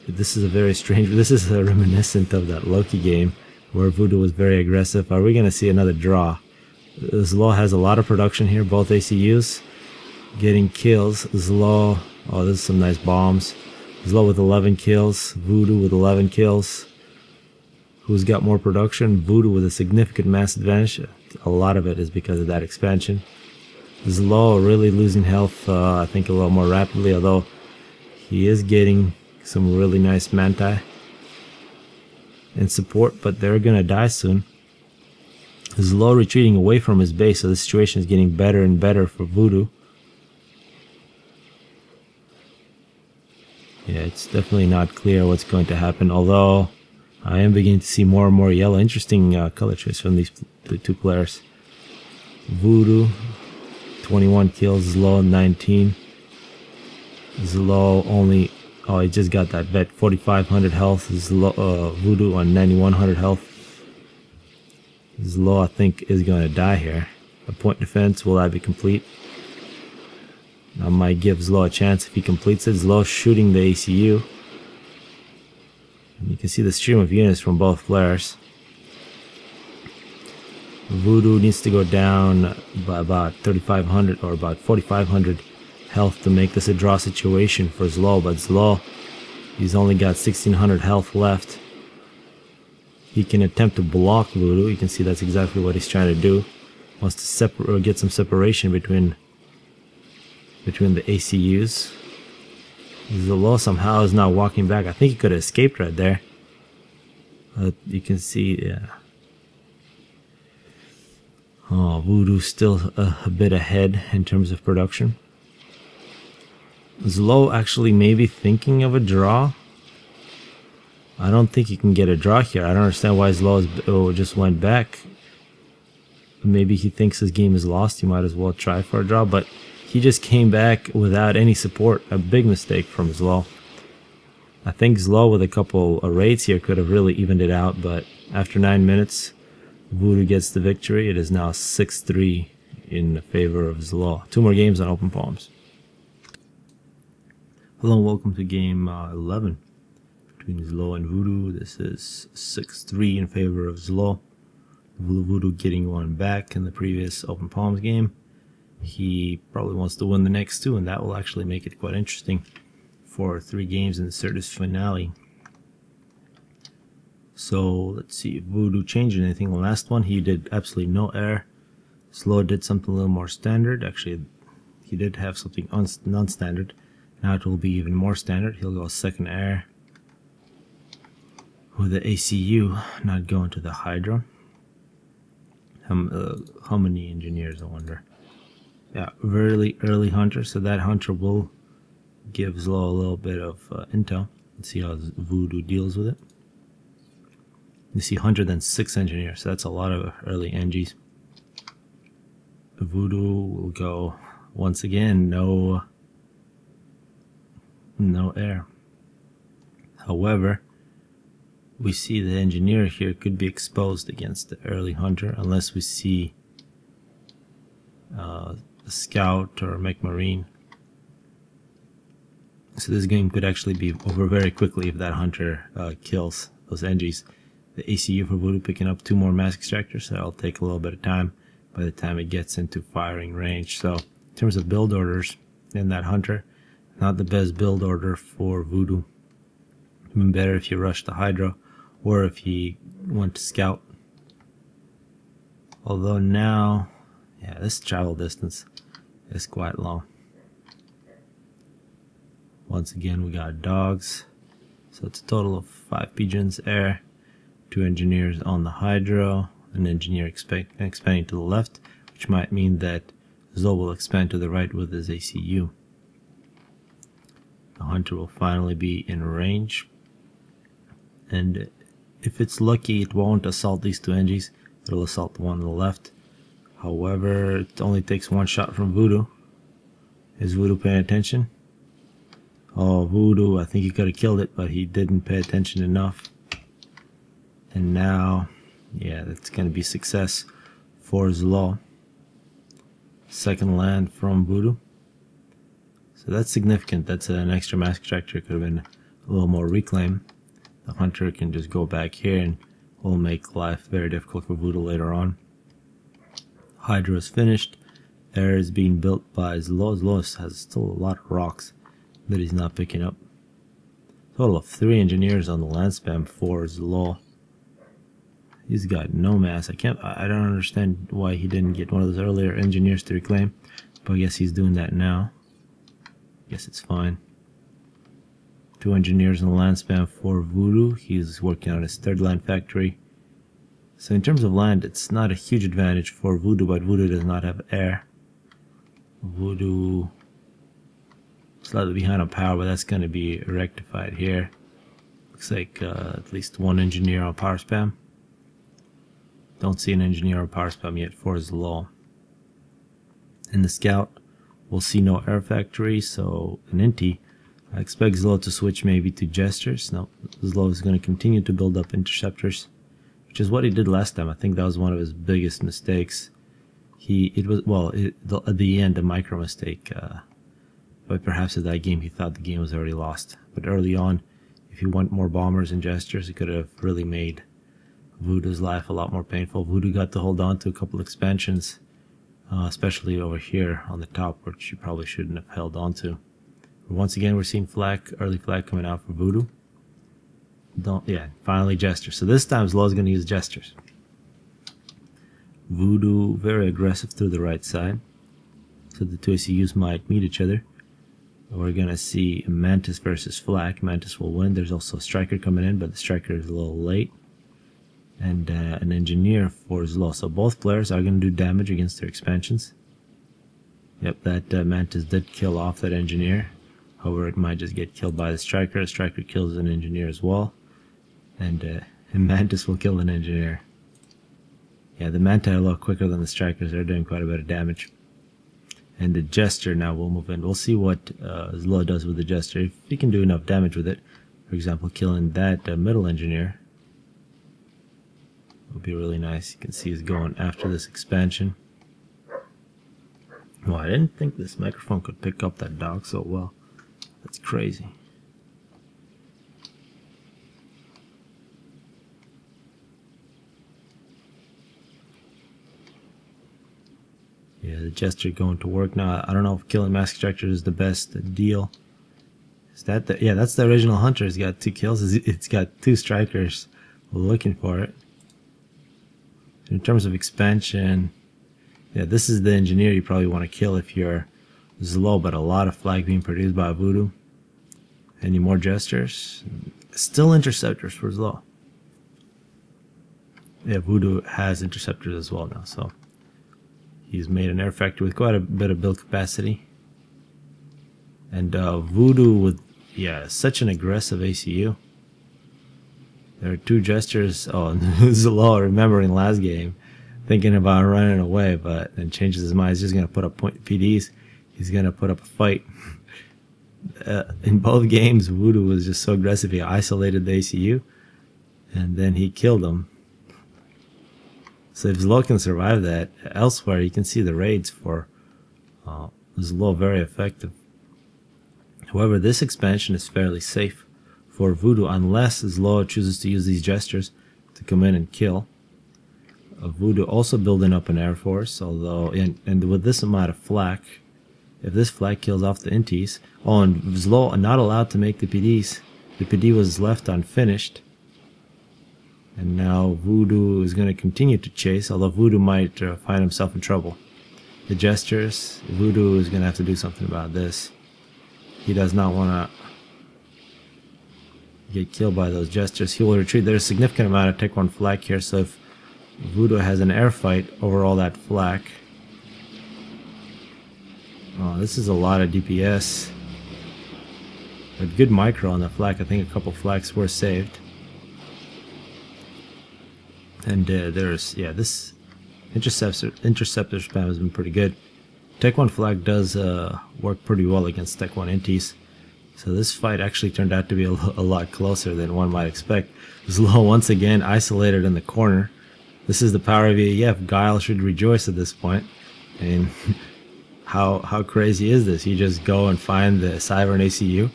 This is a very strange, this is reminiscent of that Loki game where Voodoo was very aggressive. Are we going to see another draw? ZLO has a lot of production here, both ACUs getting kills. ZLO, oh, this is some nice bombs. ZLO with 11 kills, Voodoo with 11 kills. Who's got more production? Voodoo with a significant mass advantage. A lot of it is because of that expansion. ZLO really losing health, I think, a little more rapidly, although he is getting some really nice manti in support, but they're gonna die soon. ZLO retreating away from his base, so the situation is getting better and better for Voodoo. Yeah, it's definitely not clear what's going to happen, although I am beginning to see more and more yellow. Interesting color choice from these two players. Voodoo, 21 kills, ZLO 19. ZLO only, oh, he just got that vet, 4,500 health. Voodoo on 9,100 health. ZLO, I think, is going to die here. A point defense, will that be complete? I might give ZLO a chance if he completes it. ZLO shooting the ACU. And you can see the stream of units from both players. Voodoo needs to go down by about 3,500 or about 4,500 health to make this a draw situation for ZLO, but ZLO, he's only got 1,600 health left. He can attempt to block Voodoo. You can see that's exactly what he's trying to do. Wants to separate or get some separation between the ACUs. ZLO somehow is now walking back. I think he could have escaped right there. You can see, yeah. Oh, Voodoo still a bit ahead in terms of production. ZLO actually maybe thinking of a draw. I don't think he can get a draw here. I don't understand why ZLO just went back. Maybe he thinks his game is lost. He might as well try for a draw, but he just came back without any support. A big mistake from ZLO. I think ZLO with a couple of raids here could have really evened it out, but after 9 minutes, Voodoo gets the victory. It is now 6-3 in favor of ZLO. 2 more games on Open Palms. Hello and welcome to game 11 between ZLO and Voodoo. This is 6-3 in favor of ZLO. Voodoo getting one back in the previous Open Palms game. He probably wants to win the next 2, and that will actually make it quite interesting for 3 games in the Certus finale. So let's see if Voodoo changed anything. The last one he did absolutely no air. ZLO did something a little more standard. Actually, he did have something non-standard. Now it will be even more standard. He'll go second air with the ACU, not going to the Hydra. How many engineers, I wonder? Yeah, very early hunter, so that hunter will give ZLO a little bit of intel. Let's see how Voodoo deals with it. You see 106 engineers, so that's a lot of early NGs. Voodoo will go once again, no air. However, we see the engineer here could be exposed against the early hunter unless we see a scout or a mech marine. So this game could actually be over very quickly if that hunter kills those NGs. The ACU for Voodoo picking up 2 more mass extractors, so that'll take a little bit of time by the time it gets into firing range. So in terms of build orders in that hunter, not the best build order for Voodoo. Even better if you rush the Hydra or if he went to scout. Although now, yeah, this travel distance is quite long. Once again, we got dogs. So it's a total of 5 pigeons air, 2 engineers on the Hydra, an engineer expanding to the left, which might mean that ZLO will expand to the right with his ACU. The hunter will finally be in range, and if it's lucky it won't assault these 2 NGs, it'll assault the one on the left. However, it only takes 1 shot from Voodoo. Is Voodoo paying attention? Oh, Voodoo, I think he could have killed it, but he didn't pay attention enough. And now, yeah, that's going to be success for ZLO. Second land from Voodoo. So that's significant. That's an extra mass extractor. Could have been a little more reclaim. The hunter can just go back here and will make life very difficult for Voodoo later on. Hydra is finished. Air is being built by ZLO. ZLO has still a lot of rocks that he's not picking up. Total of 3 engineers on the land spam for ZLO. He's got no mass. I don't understand why he didn't get one of those earlier engineers to reclaim, but I guess he's doing that now. Guess it's fine. 2 engineers on the land spam for Voodoo. He's working on his 3rd land factory. So in terms of land, it's not a huge advantage for Voodoo, but Voodoo does not have air. Voodoo slightly behind on power, but that's going to be rectified here. Looks like at least 1 engineer on power spam. Don't see an engineer on power spam yet for ZLO. In the scout, we'll see no air factory, so an Inti. I expect ZLO to switch maybe to gestures. No, ZLO is going to continue to build up interceptors, which is what he did last time. I think that was one of his biggest mistakes. At the end, a micro mistake. But perhaps at that game, he thought the game was already lost. But early on, if you want more bombers and gestures, it could have really made Voodoo's life a lot more painful. Voodoo got to hold on to a couple expansions, especially over here on the top, which you probably shouldn't have held on to. Once again, we're seeing early flag coming out for Voodoo. Finally gesture. So this time ZLO is going to use gestures. Voodoo very aggressive through the right side. So the two ACUs might meet each other. We're going to see Mantis versus Flak. Mantis will win. There's also a Striker coming in, but the Striker is a little late. And an Engineer for ZLO. So both players are going to do damage against their expansions. Yep, that Mantis did kill off that Engineer. However, it might just get killed by the Striker. The Striker kills an Engineer as well. And Mantis will kill an Engineer. Yeah, the Manta are a little quicker than the Strikers. They're doing quite a bit of damage. And the Gesture now will move in. We'll see what ZLO does with the Gesture. If he can do enough damage with it, for example, killing that middle Engineer, would be really nice. You can see he's going after this expansion. Well, I didn't think this microphone could pick up that dog so well. That's crazy. Yeah, the Gesture going to work now. I don't know if killing Mask Extractor is the best deal. Is that the, yeah, that's the original Hunter. It's got 2 kills. It's got 2 Strikers looking for it. In terms of expansion, yeah, this is the Engineer you probably want to kill if you're ZLO, but a lot of flag being produced by Voodoo. Any more Gestures? Still Interceptors for ZLO. Yeah, Voodoo has Interceptors as well now, so he's made an air factory with quite a bit of build capacity. And Voodoo with, yeah, such an aggressive ACU. There are 2 Gestures. Oh, ZLO, remembering last game, thinking about running away, but then changes his mind. He's just going to put up PDs. He's going to put up a fight. In both games, Voodoo was just so aggressive. He isolated the ACU, and then he killed him. So if ZLO can survive that, elsewhere you can see the raids for ZLO very effective. However, this expansion is fairly safe for Voodoo unless ZLO chooses to use these Gestures to come in and kill. Voodoo also building up an air force, although and with this amount of flak, if this flak kills off the inties, and ZLO are not allowed to make the PDs. The PD was left unfinished. And now Voodoo is going to continue to chase, although Voodoo might find himself in trouble. The Gestures, Voodoo is going to have to do something about this. He does not want to get killed by those Gestures. He will retreat. There's a significant amount of Tech 1 flak here, so if Voodoo has an air fight over all that flak. Oh, this is a lot of DPS. A good micro on the flak. I think a couple flaks were saved. And there's, yeah, this interceptor spam has been pretty good. Tech 1 flag does work pretty well against Tech 1 inties. So this fight actually turned out to be a lot closer than one might expect. ZLO once again isolated in the corner. This is the power of EAF. Guile should rejoice at this point. And how crazy is this? You just go and find the Cyber and ACU,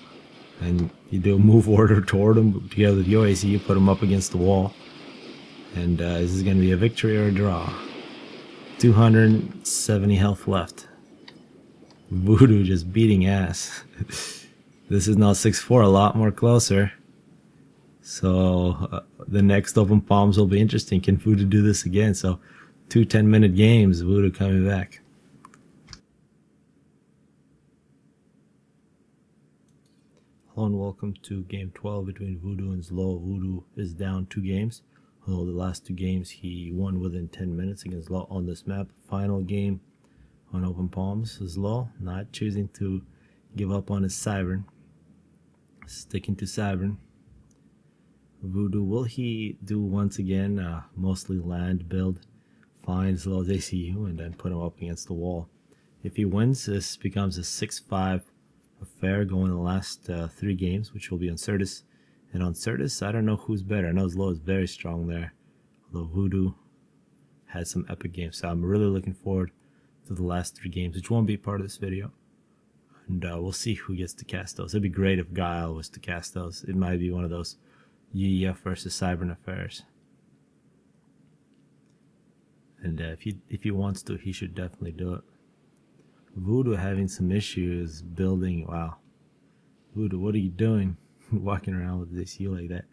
and you do a move order toward them together with your ACU, put them up against the wall. And is this going to be a victory or a draw? 270 health left. Voodoo just beating ass. This is now 6-4, a lot more closer. So the next open palms will be interesting. Can Voodoo do this again? So 2 10-minute games, Voodoo coming back. Hello and welcome to game 12 between Voodoo and ZLO. Voodoo is down 2 games. Although the last 2 games he won within 10 minutes against ZLO on this map. Final game on open palms. ZLO not choosing to give up on his Cybern. Sticking to Cybern. Voodoo, will he do once again mostly land build, find ZLO's ACU and then put him up against the wall? If he wins, this becomes a 6-5 affair going the last 3 games, which will be on Certus. And on Certus, I don't know who's better. I know ZLO is very strong there, although Voodoo had some epic games. So I'm really looking forward to the last 3 games, which won't be part of this video. And we'll see who gets to cast those. It'd be great if Guile was to cast those. It might be one of those UEF versus Cybern affairs. And if he wants to, he should definitely do it. Voodoo having some issues building. Wow, Voodoo, what are you doing? Walking around with this ACU like that.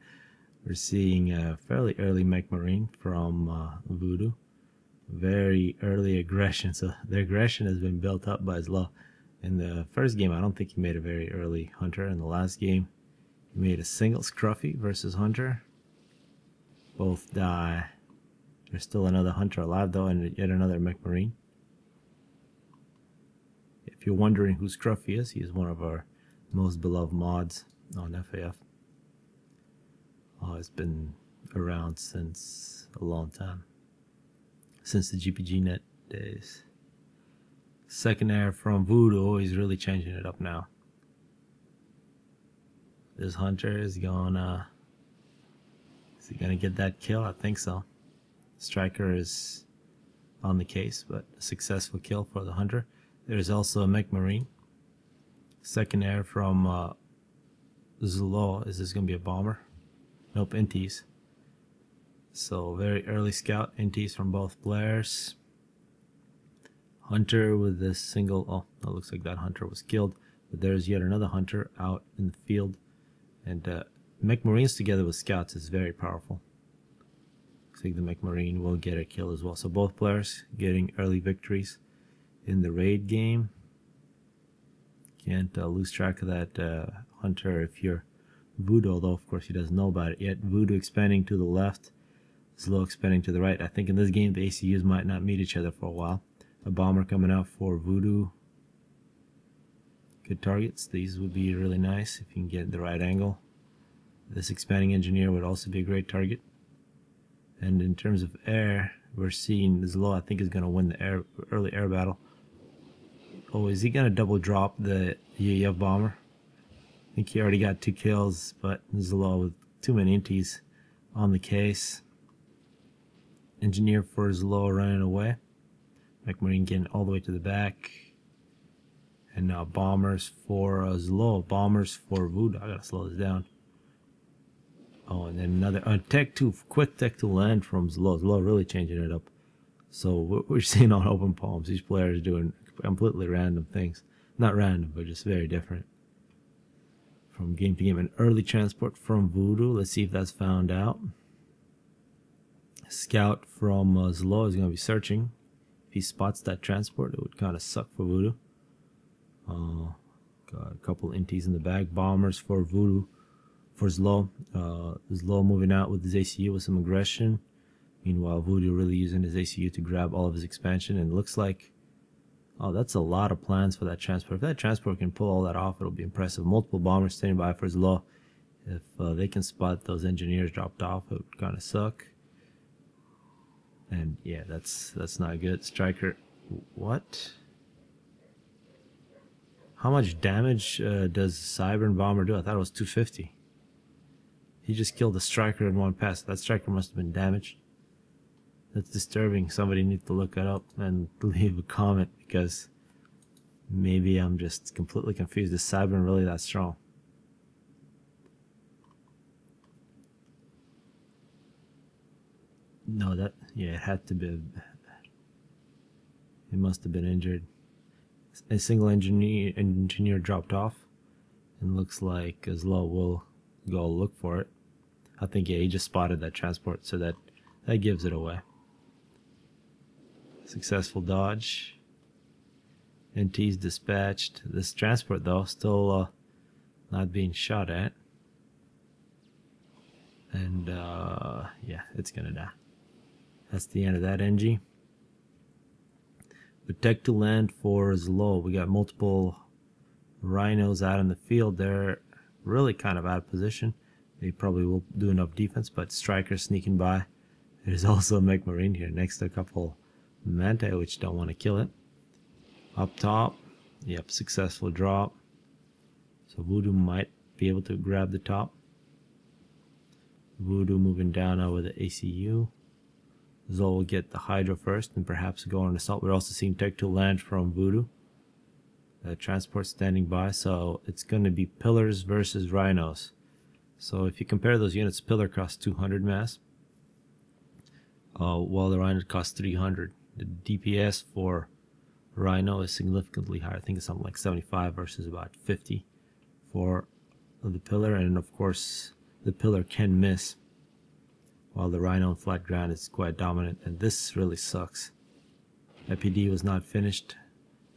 We're seeing a fairly early mech marine from Voodoo. Very early aggression, so the aggression has been built up by ZLO. In the first game, I don't think he made a very early hunter. In the last game, he made a single scruffy versus hunter. Both die. There's still another hunter alive though, and yet another mech marine. If you're wondering who Scruffy is, he is one of our most beloved mods on FAF. It's been around since a long time, since the GPGnet days. Second air from Voodoo, he's really changing it up now. This hunter is gonna get that kill? I think so. Striker is on the case, but a successful kill for the hunter. There's also a mech marine. Second air from ZLO. Is this gonna be a bomber? Nope, NTs. So very early scout NTs from both players. Hunter with this single. Oh, it looks like that hunter was killed. But there's yet another hunter out in the field. And mech marines together with scouts is very powerful. Looks like the mech marine will get a kill as well. So both players getting early victories in the raid game. Can't lose track of that hunter if you're Voodoo, although of course he doesn't know about it yet. Voodoo expanding to the left, ZLO expanding to the right. I think in this game the ACUs might not meet each other for a while. A bomber coming out for Voodoo. Good targets. These would be really nice if you can get the right angle. This expanding engineer would also be a great target. And in terms of air, we're seeing ZLO I think is going to win the early air battle. Oh, is he going to double drop the UEF bomber? I think he already got 2 kills, but ZLO with too many inties on the case. Engineer for ZLO running away. Mech marine getting all the way to the back. And now bombers for ZLO. Bombers for Voodoo. I gotta slow this down. Oh, and then another tech 2, quick tech 2 land from ZLO. ZLO really changing it up. So we're seeing on open palms, these players doing completely random things. Not random, but just very different. From game to game. An early transport from Voodoo. Let's see if that's found out. Scout from ZLO is going to be searching. If he spots that transport, it would kind of suck for Voodoo. Got a couple inties in the back. Bombers for Voodoo. For ZLO. ZLO moving out with his ACU with some aggression. Meanwhile, Voodoo really using his ACU to grab all of his expansion. And it looks like, oh, that's a lot of plans for that transport. If that transport can pull all that off, it'll be impressive. Multiple bombers standing by for ZLO. If they can spot those engineers dropped off, it would kind of suck. And yeah, that's not good. Striker, what? How much damage does Cybern Bomber do? I thought it was 250. He just killed a striker in one pass. That striker must have been damaged. That's disturbing. Somebody needs to look it up and leave a comment, because maybe I'm just completely confused. Is Cybern really that strong? No, yeah, it had to be. It must have been injured. A single engineer dropped off, and looks like ZLO will go look for it. I think, yeah, he just spotted that transport, so that gives it away. Successful dodge. NT's dispatched. This transport though still not being shot at, and yeah, it's gonna die. That's the end of that NG. But tech to land for ZLO. We got multiple rhinos out in the field. They're really kind of out of position. They probably will do enough defense, but strikers sneaking by. There's also a mech marine here next to a couple Manta, which don't want to kill it. Up top, yep, successful drop. So Voodoo might be able to grab the top. Voodoo moving down over the ACU. ZLO will get the Hydra first and perhaps go on an assault. We're also seeing tech to land from Voodoo. Transport standing by, so it's going to be pillars versus rhinos. So if you compare those units, pillar costs 200 mass, while the rhino costs 300. The DPS for rhino is significantly higher. I think it's something like 75 versus about 50 for the pillar, and of course the pillar can miss while the Rhino in flat ground is quite dominant, and this really sucks. FPD was not finished.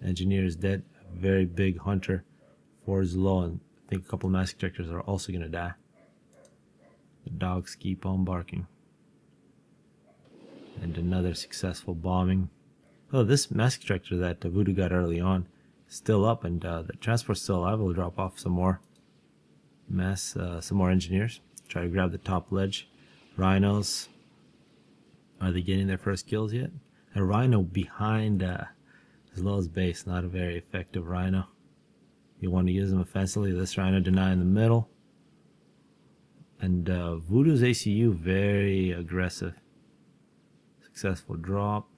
Engineer is dead. A very big hunter for ZLO, and I think a couple of mass ejectors are also going to die. The dogs keep on barking. And another successful bombing. Oh, this mass ejector that Voodoo got early on is still up, and the transport's still alive. We'll drop off some more some more engineers. Try to grab the top ledge. Rhinos. Are they getting their first kills yet? A Rhino behind ZLO's base. Not a very effective Rhino. You want to use them offensively. This Rhino deny in the middle. And Voodoo's ACU very aggressive. Successful drop.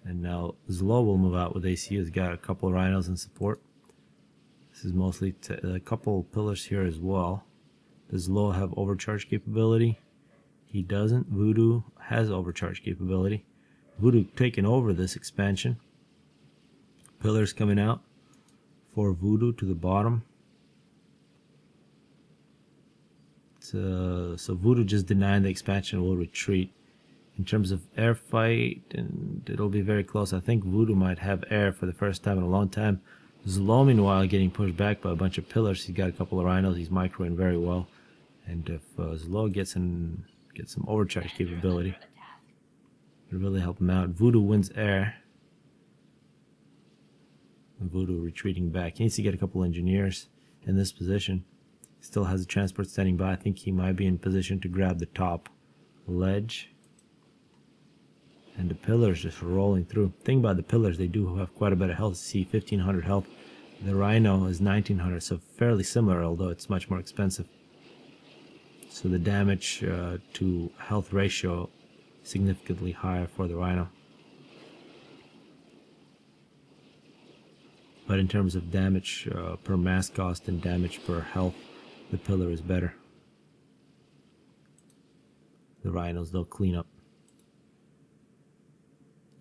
And now ZLO will move out with ACU. He's got a couple of Rhinos in support. This is mostly a couple pillars here as well. Does ZLO have overcharge capability? He doesn't. Voodoo has overcharge capability. Voodoo taking over this expansion. Pillars coming out for Voodoo to the bottom. So Voodoo just denying the expansion will retreat. In terms of air fight, and it'll be very close. I think Voodoo might have air for the first time in a long time. ZLO, meanwhile, getting pushed back by a bunch of pillars. He's got a couple of Rhinos. He's microing very well. And if ZLO gets some overcharge capability, it'll really help him out. Voodoo wins air. And Voodoo retreating back. He needs to get a couple engineers in this position. Still has a transport standing by. I think he might be in position to grab the top ledge. And the pillars just rolling through. Thing about the pillars, they do have quite a bit of health. See, 1500 health. The Rhino is 1900, so fairly similar, although it's much more expensive. So the damage to health ratio significantly higher for the Rhino. But in terms of damage per mass cost and damage per health, the pillar is better. The Rhinos, they'll clean up.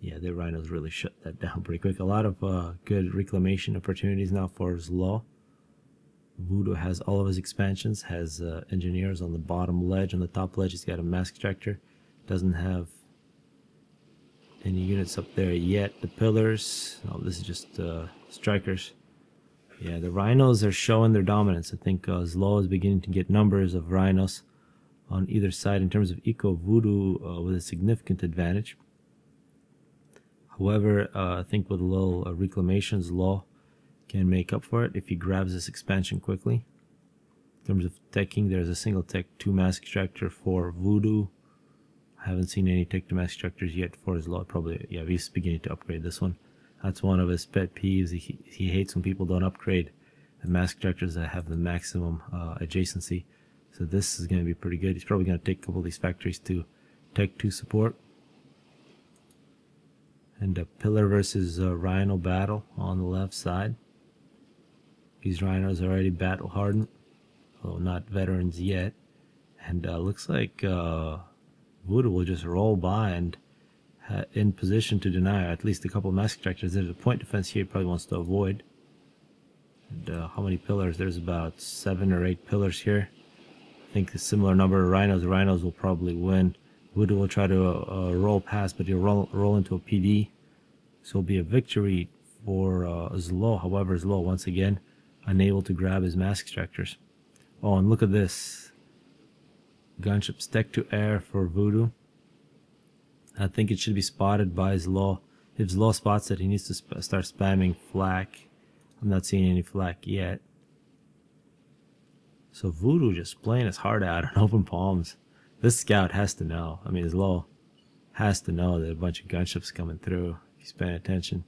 Yeah, the Rhinos really shut that down pretty quick. A lot of good reclamation opportunities now for ZLO. Voodoo has all of his expansions, has engineers on the bottom ledge. On the top ledge, he's got a mass ejector. Doesn't have any units up there yet. The pillars, oh, this is just strikers. Yeah, the Rhinos are showing their dominance. I think ZLO is beginning to get numbers of Rhinos on either side. In terms of eco, Voodoo with a significant advantage. However, I think with a little reclamation, ZLO can make up for it if he grabs this expansion quickly. In terms of teching, there's a single tech 2 mass extractor for Voodoo. I haven't seen any tech 2 mass extractors yet for ZLO. Probably, yeah, he's beginning to upgrade this one. That's one of his pet peeves. He hates when people don't upgrade the mass extractors that have the maximum adjacency. So this is going to be pretty good. He's probably going to take a couple of these factories to tech 2 support. And a pillar versus Rhino battle on the left side. These Rhinos are already battle hardened, although not veterans yet. And looks like Voodoo will just roll by and in position to deny at least a couple of mass extractors. There's a point defense here he probably wants to avoid. And how many pillars? There's about 7 or 8 pillars here. I think a similar number of Rhinos. The Rhinos will probably win. Voodoo will try to roll past, but he'll roll into a PD. So it'll be a victory for ZLO. However, ZLO, once again, unable to grab his mass extractors. Oh, and look at this. Gunships tech to air for Voodoo. I think it should be spotted by ZLO. If ZLO spots it, he needs to start spamming flak. I'm not seeing any flak yet. So Voodoo just playing his heart out on open palms. This scout has to know. I mean, ZLO has to know that a bunch of gunships coming through. He's paying attention.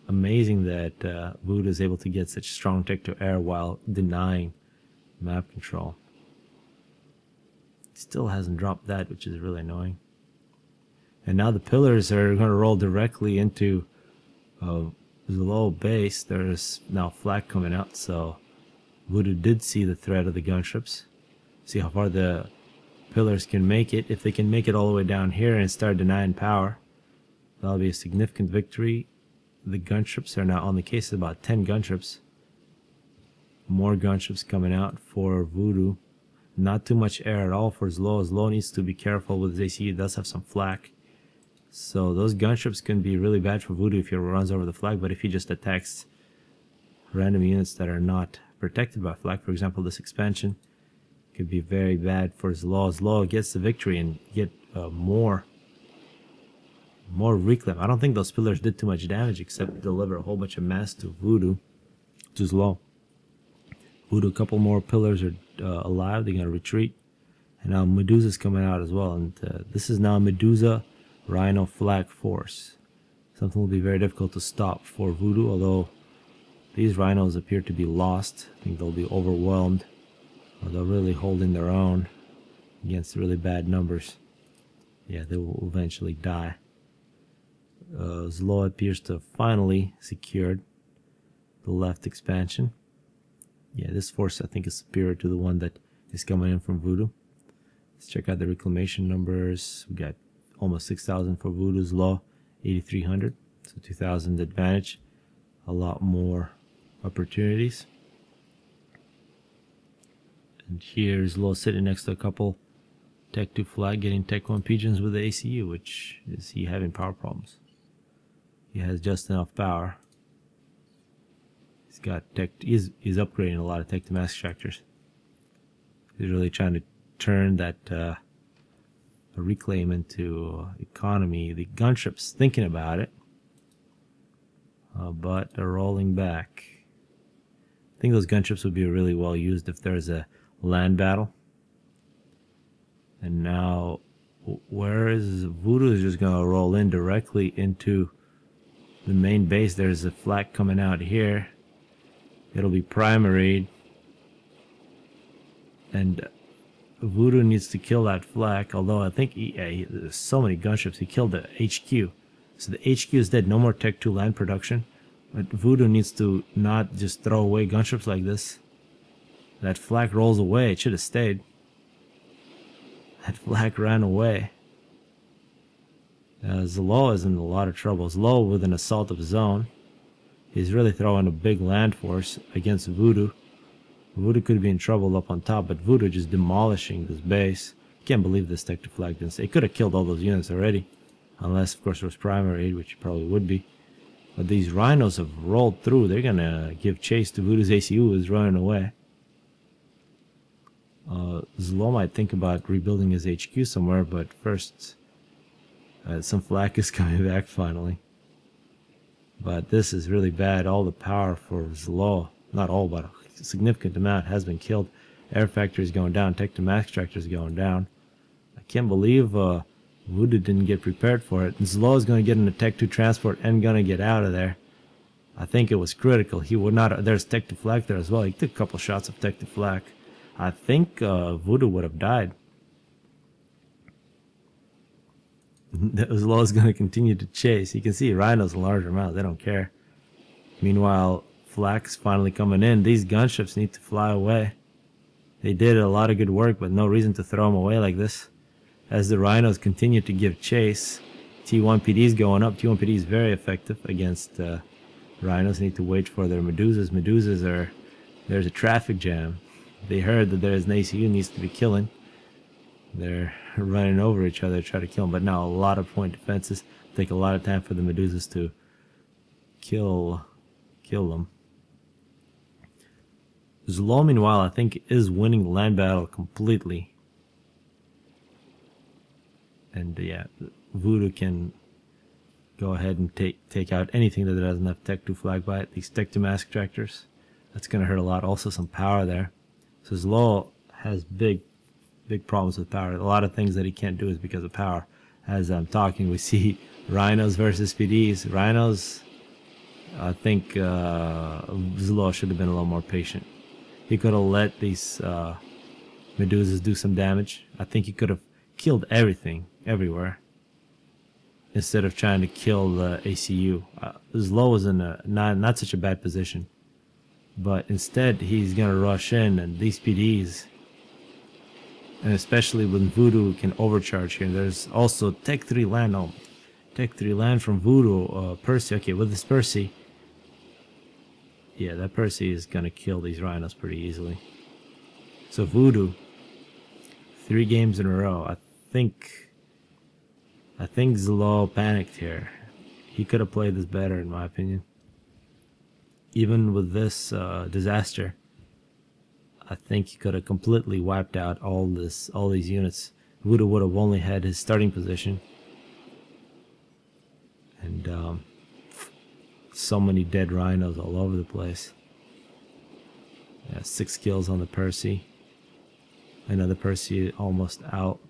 Amazing that Voodoo is able to get such strong tech to air while denying map control. Still hasn't dropped that, which is really annoying. And now the pillars are going to roll directly into ZLO base. There's now flak coming out, so Voodoo did see the threat of the gunships. See how far the pillars can make it. If they can make it all the way down here and start denying power, that'll be a significant victory. The gunships are now on the case of about 10 gunships. More gunships coming out for Voodoo. Not too much air at all for ZLO. ZLO needs to be careful with his ACU. It does have some flak. So those gunships can be really bad for Voodoo if he runs over the flag, but if he just attacks random units that are not protected by flag, for example this expansion, could be very bad for ZLO. ZLO gets the victory and get more reclaim. I don't think those pillars did too much damage except deliver a whole bunch of mass to Voodoo, to ZLO. Voodoo, a couple more pillars are alive. They're going to retreat. And now Medusa's coming out as well. And this is now Medusa Rhino flag force. Something will be very difficult to stop for Voodoo, although these rhinos appear to be lost. I think they'll be overwhelmed, or they're really holding their own against really bad numbers. Yeah, they will eventually die. ZLO appears to have finally secured the left expansion. Yeah, this force I think is superior to the one that is coming in from Voodoo. Let's check out the reclamation numbers. We got almost 6,000 for Voodoo. ZLO 8,300, so 2,000 advantage. A lot more opportunities. And here's ZLO sitting next to a couple Tech 2 flag, getting Tech 1 pigeons with the ACU, which is he having power problems. He has just enough power. He's got tech. He's upgrading a lot of tech to mass extractors. He's really trying to turn that reclaim into economy. The gunship's thinking about it, but they're rolling back. I think those gunships would be really well used if there's a land battle. And now, where is Voodoo? Is just gonna roll in directly into the main base. There's a flak coming out here. It'll be primaried, and Voodoo needs to kill that flak, although I think there's so many gunships. He killed the HQ, so the HQ is dead. No more Tech 2 land production, but Voodoo needs to not just throw away gunships like this. That flak rolls away. It should have stayed. That flak ran away. ZLO is in a lot of trouble. ZLO with an assault of his own. He's really throwing a big land force against Voodoo. Voodoo could be in trouble up on top, but Voodoo just demolishing this base. Can't believe this Tech 2 flag didn't stay. It could have killed all those units already. Unless, of course, it was primary aid, which it probably would be. But these rhinos have rolled through. They're going to give chase to Voodoo's ACU, who is running away. ZLO might think about rebuilding his HQ somewhere, but first, some flak is coming back finally. But this is really bad. All the power for ZLO, not all, but a significant amount has been killed. Air factory is going down. Tech to max extractor is going down. I can't believe Voodoo didn't get prepared for it. ZLO is going to get in a Tech 2 transport and going to get out of there. I think it was critical. He would not. There's Tech 2 flak there as well. He took a couple shots of Tech 2 flak. I think Voodoo would have died. ZLO is going to continue to chase. You can see rhinos in larger amounts. They don't care. Meanwhile, flak's finally coming in. These gunships need to fly away. They did a lot of good work, but no reason to throw them away like this. As the rhinos continue to give chase, T1 PD is going up. T1 PD is very effective against rhinos. Need to wait for their Medusas. Medusas are... There's a traffic jam. They heard that there's an ACU needs to be killing. They're running over each other to try to kill them, but now a lot of point defenses. Take a lot of time for the Medusas to kill them. ZLO, meanwhile, I think is winning the land battle completely. And yeah, Voodoo can go ahead and take out anything that doesn't have Tech 2 flag by it. These Tech 2 mass extractors, that's going to hurt a lot. Also some power there. So ZLO has big problems with power. A lot of things that he can't do is because of power. As I'm talking, we see rhinos versus PDs. Rhinos, I think ZLO should have been a little more patient. He could have let these Medusas do some damage. I think he could have killed everything, everywhere, instead of trying to kill the ACU. ZLO was in a not such a bad position, but instead he's going to rush in, and these PDs, and especially when Voodoo can overcharge here. There's also Tech 3 land. Oh, Tech 3 land from Voodoo. Percy. Okay, with this Percy, yeah, that Percy is gonna kill these rhinos pretty easily. So Voodoo 3 games in a row. I think ZLO panicked here. He could have played this better, in my opinion. Even with this disaster, I think he could have completely wiped out all these units. Voodoo would have only had his starting position, and so many dead rhinos all over the place. Yeah, 6 kills on the Percy. Another Percy almost out.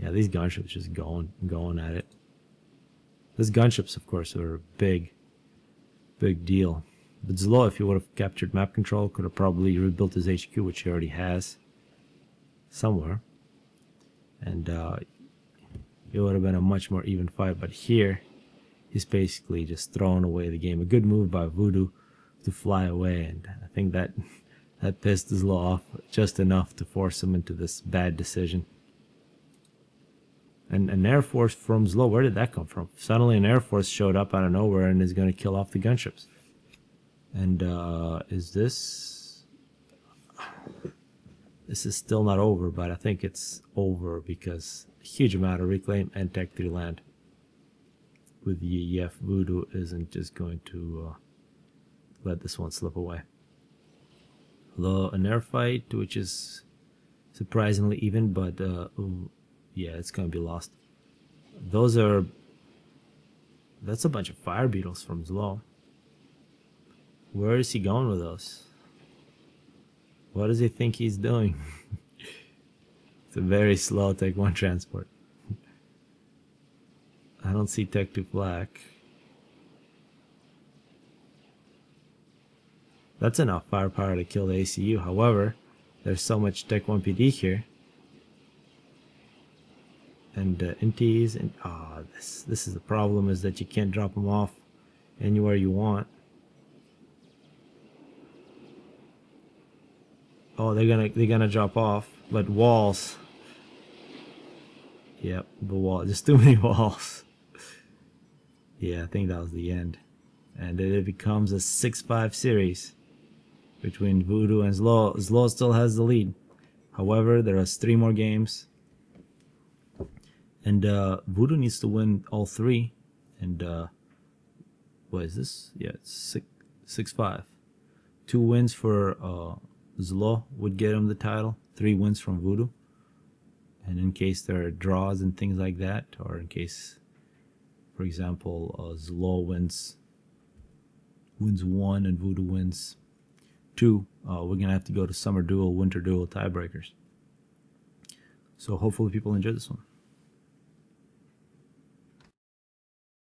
Yeah, these gunships just going at it. These gunships, of course, are a big deal. But ZLO, if he would have captured map control, could have probably rebuilt his HQ, which he already has somewhere, and it would have been a much more even fight. But here, he's basically just throwing away the game. A good move by Voodoo to fly away, and I think that pissed ZLO off just enough to force him into this bad decision. And an Air Force from ZLO, where did that come from? Suddenly an Air Force showed up out of nowhere and is going to kill off the gunships. And is this... This is still not over, but I think it's over because a huge amount of reclaim and Tech 3 land with the EF. Voodoo isn't just going to let this one slip away. Although an air fight, which is surprisingly even, but yeah, it's going to be lost. That's a bunch of fire beetles from ZLO. Where is he going with those? What does he think he's doing? It's a very slow Tech 1 transport. I don't see Tech 2 flak. That's enough firepower to kill the ACU. However, there's so much Tech 1 PD here. And inties, and this is the problem, is that you can't drop them off anywhere you want. Oh, they're gonna drop off, but walls. Yep, the wall. Just too many walls. Yeah, I think that was the end, and it becomes a 6-5 series between Voodoo and ZLO. ZLO still has the lead. However, there are 3 more games, and Voodoo needs to win all 3. And what is this? Yeah, it's 6-5. 2 wins for ZLO would get him the title. 3 wins from Voodoo. And in case there are draws and things like that, or in case, for example, ZLO wins 1 and Voodoo wins 2, we're gonna have to go to summer duel, winter duel tiebreakers. So hopefully people enjoy this one.